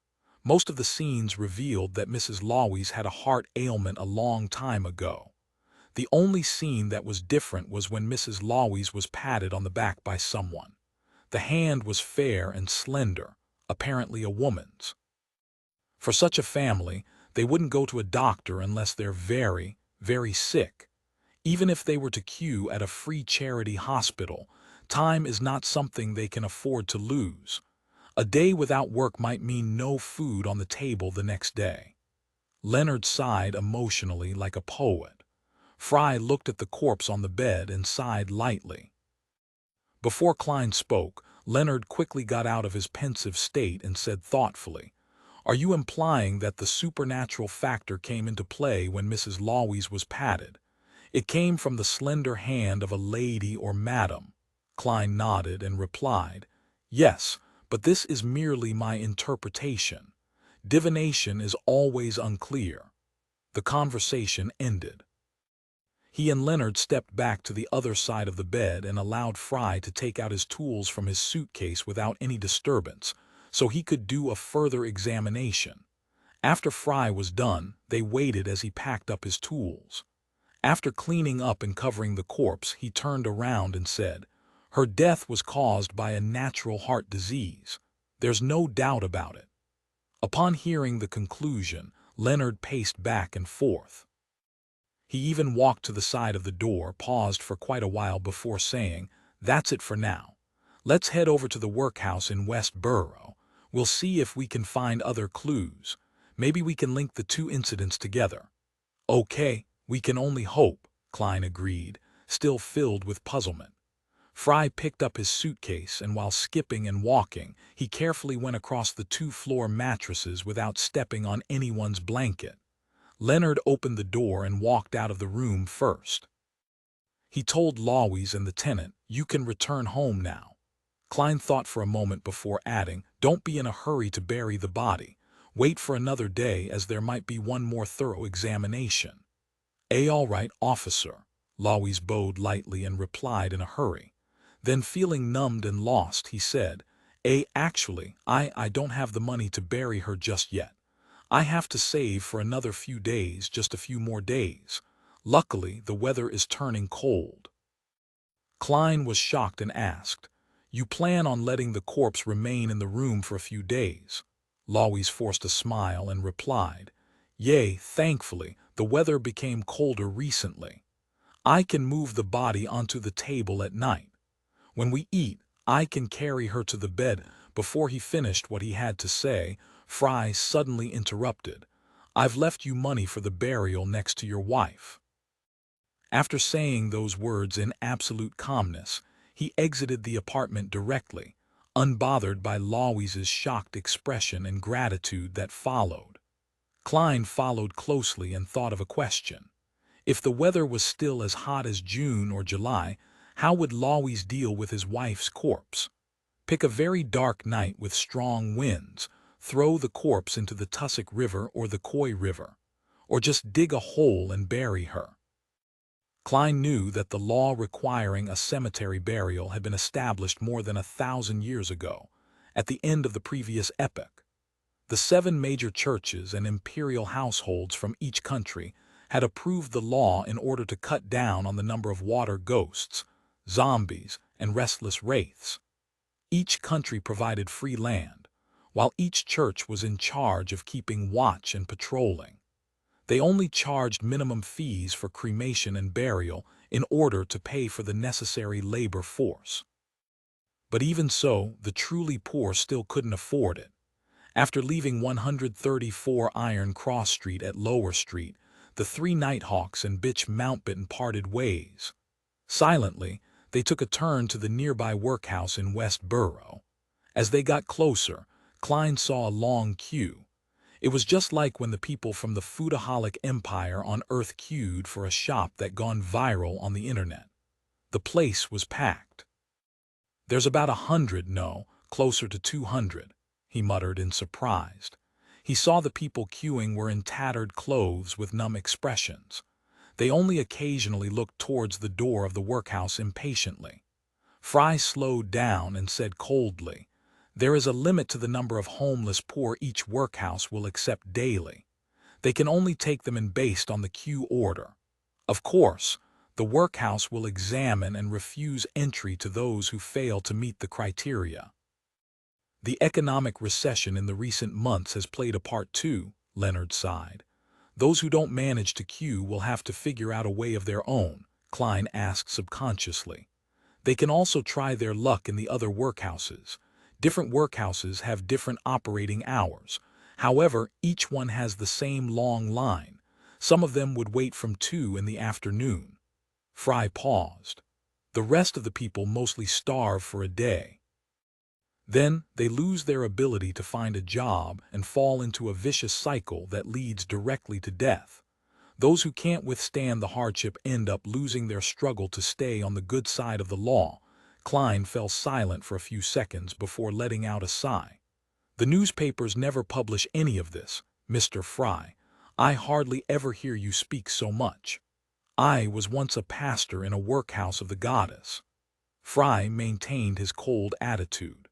Most of the scenes revealed that Mrs. Loweys had a heart ailment a long time ago. The only scene that was different was when Mrs. Loweys was patted on the back by someone. The hand was fair and slender, apparently a woman's. For such a family, they wouldn't go to a doctor unless they're very, very sick. Even if they were to queue at a free charity hospital, time is not something they can afford to lose. A day without work might mean no food on the table the next day. Leonard sighed emotionally like a poet. Fry looked at the corpse on the bed and sighed lightly. Before Klein spoke, Leonard quickly got out of his pensive state and said thoughtfully, are you implying that the supernatural factor came into play when Mrs. Loweys was patted? It came from the slender hand of a lady or madam. Klein nodded and replied, yes, but this is merely my interpretation. Divination is always unclear. The conversation ended. He and Leonard stepped back to the other side of the bed and allowed Fry to take out his tools from his suitcase without any disturbance, so he could do a further examination. After Fry was done, they waited as he packed up his tools. After cleaning up and covering the corpse, he turned around and said, her death was caused by a natural heart disease. There's no doubt about it. Upon hearing the conclusion, Leonard paced back and forth. He even walked to the side of the door, paused for quite a while before saying, that's it for now. Let's head over to the workhouse in West Borough. We'll see if we can find other clues. Maybe we can link the 2 incidents together. Okay, we can only hope, Klein agreed, still filled with puzzlement. Fry picked up his suitcase and while skipping and walking, he carefully went across the 2-floor mattresses without stepping on anyone's blanket. Leonard opened the door and walked out of the room first. He told Loweys and the tenant, you can return home now. Klein thought for a moment before adding, don't be in a hurry to bury the body. Wait for another day as there might be one more thorough examination. All right, officer. Loweys bowed lightly and replied in a hurry. Then feeling numbed and lost, he said, actually, I don't have the money to bury her just yet. I have to save for another few days, just a few more days. Luckily, the weather is turning cold. Klein was shocked and asked, you plan on letting the corpse remain in the room for a few days? Loweys forced a smile and replied, yea, thankfully, the weather became colder recently. I can move the body onto the table at night. When we eat, I can carry her to the bed. Before he finished what he had to say, Fry suddenly interrupted. I've left you money for the burial next to your wife. After saying those words in absolute calmness, he exited the apartment directly, unbothered by Loweys's shocked expression and gratitude that followed. Klein followed closely and thought of a question. If the weather was still as hot as June or July, how would Loweys deal with his wife's corpse? Pick a very dark night with strong winds, throw the corpse into the Tussock River or the Coy River, or just dig a hole and bury her. Klein knew that the law requiring a cemetery burial had been established more than 1,000 years ago, at the end of the previous epoch. The 7 major churches and imperial households from each country had approved the law in order to cut down on the number of water ghosts, zombies, and restless wraiths. Each country provided free land, while each church was in charge of keeping watch and patrolling. They only charged minimum fees for cremation and burial in order to pay for the necessary labor force. But even so, the truly poor still couldn't afford it. After leaving 134 Iron Cross Street at Lower Street, the 3 Nighthawks and Bitch Mountbatten parted ways. Silently, they took a turn to the nearby workhouse in West Borough. As they got closer, Klein saw a long queue. It was just like when the people from the foodaholic empire on Earth queued for a shop that gone viral on the internet. The place was packed. "There's about 100, no, closer to 200, he muttered in surprise. He saw the people queuing were in tattered clothes with numb expressions. They only occasionally looked towards the door of the workhouse impatiently. Fry slowed down and said coldly, "There is a limit to the number of homeless poor each workhouse will accept daily. They can only take them in based on the queue order. Of course, the workhouse will examine and refuse entry to those who fail to meet the criteria." "The economic recession in the recent months has played a part too," Leonard sighed. "Those who don't manage to queue will have to figure out a way of their own," Klein asked subconsciously. "They can also try their luck in the other workhouses. Different workhouses have different operating hours. However, each one has the same long line. Some of them would wait from 2 in the afternoon." Fry paused. "The rest of the people mostly starve for a day. Then they lose their ability to find a job and fall into a vicious cycle that leads directly to death. Those who can't withstand the hardship end up losing their struggle to stay on the good side of the law." Klein fell silent for a few seconds before letting out a sigh. "The newspapers never publish any of this, Mr. Fry. I hardly ever hear you speak so much. I was once a pastor in a workhouse of the goddess." Fry maintained his cold attitude.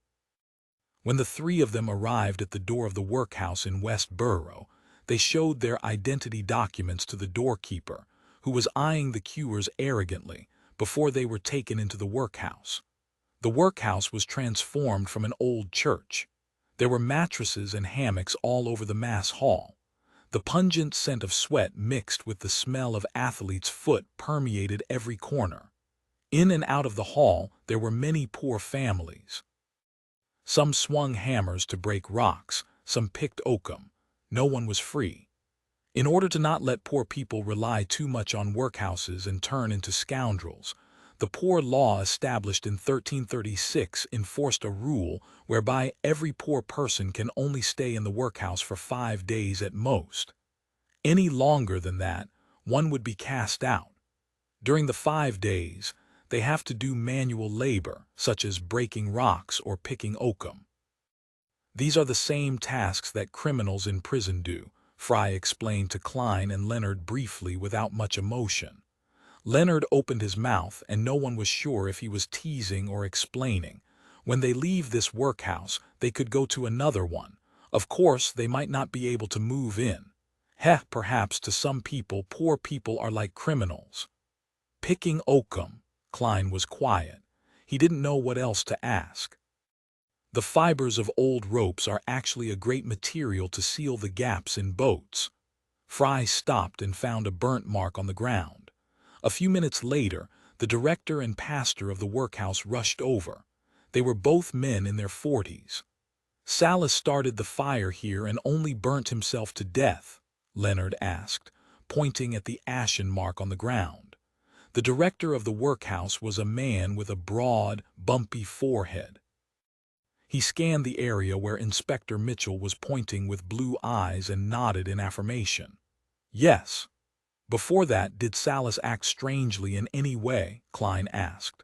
When the 3 of them arrived at the door of the workhouse in West Borough, they showed their identity documents to the doorkeeper, who was eyeing the queuers arrogantly before they were taken into the workhouse. The workhouse was transformed from an old church. There were mattresses and hammocks all over the mass hall. The pungent scent of sweat mixed with the smell of athlete's foot permeated every corner. In and out of the hall there were many poor families. Some swung hammers to break rocks, some picked oakum. No one was free. In order to not let poor people rely too much on workhouses and turn into scoundrels, the poor law established in 1336 enforced a rule whereby every poor person can only stay in the workhouse for 5 days at most. Any longer than that, one would be cast out. During the 5 days, they have to do manual labor, such as breaking rocks or picking oakum. "These are the same tasks that criminals in prison do," Fry explained to Klein and Leonard briefly without much emotion. Leonard opened his mouth and no one was sure if he was teasing or explaining. When they leave this workhouse, they could go to another one. Of course, they might not be able to move in. Perhaps to some people, poor people are like criminals. Picking oakum. Klein was quiet. He didn't know what else to ask. "The fibers of old ropes are actually a great material to seal the gaps in boats." Fry stopped and found a burnt mark on the ground. A few minutes later, the director and pastor of the workhouse rushed over. They were both men in their 40s. "Salas started the fire here and only burnt himself to death?" Leonard asked, pointing at the ashen mark on the ground. The director of the workhouse was a man with a broad, bumpy forehead. He scanned the area where Inspector Mitchell was pointing with blue eyes and nodded in affirmation. "Yes." "Before that, did Salas act strangely in any way?" Klein asked.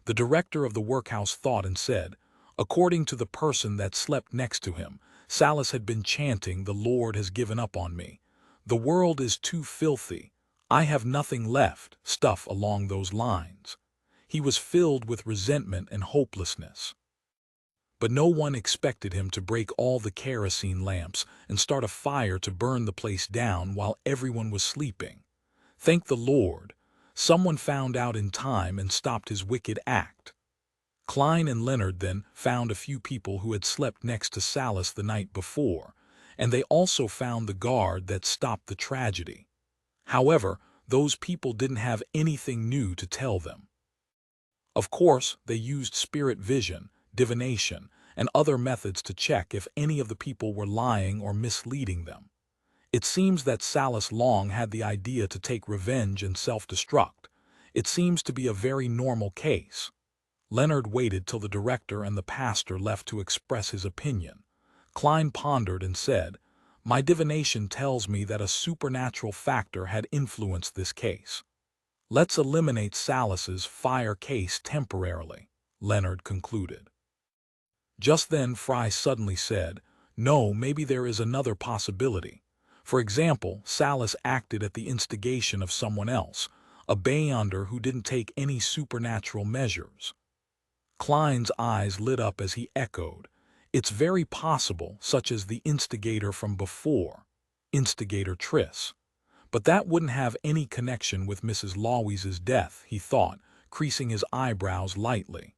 The director of the workhouse thought and said, "According to the person that slept next to him, Salas had been chanting, 'The Lord has given up on me. The world is too filthy. I have nothing left,' stuff along those lines. He was filled with resentment and hopelessness." but no one expected him to break all the kerosene lamps and start a fire to burn the place down while everyone was sleeping. Thank the Lord, someone found out in time and stopped his wicked act. Klein and Leonard then found a few people who had slept next to Salas the night before, and they also found the guard that stopped the tragedy. However, those people didn't have anything new to tell them. Of course, they used spirit vision, divination, and other methods to check if any of the people were lying or misleading them. It seems that Salas long had the idea to take revenge and self-destruct. It seems to be a very normal case. Leonard waited till the director and the pastor left to express his opinion. Klein pondered and said, "My divination tells me that a supernatural factor had influenced this case. Let's eliminate Salas's fire case temporarily," Leonard concluded. Just then Fry suddenly said, "No, maybe there is another possibility. For example, Salas acted at the instigation of someone else, a beyonder who didn't take any supernatural measures." Klein's eyes lit up as he echoed, "It's very possible, such as the instigator from before, Instigator Triss. But that wouldn't have any connection with Mrs. Lawee's death," he thought, creasing his eyebrows lightly.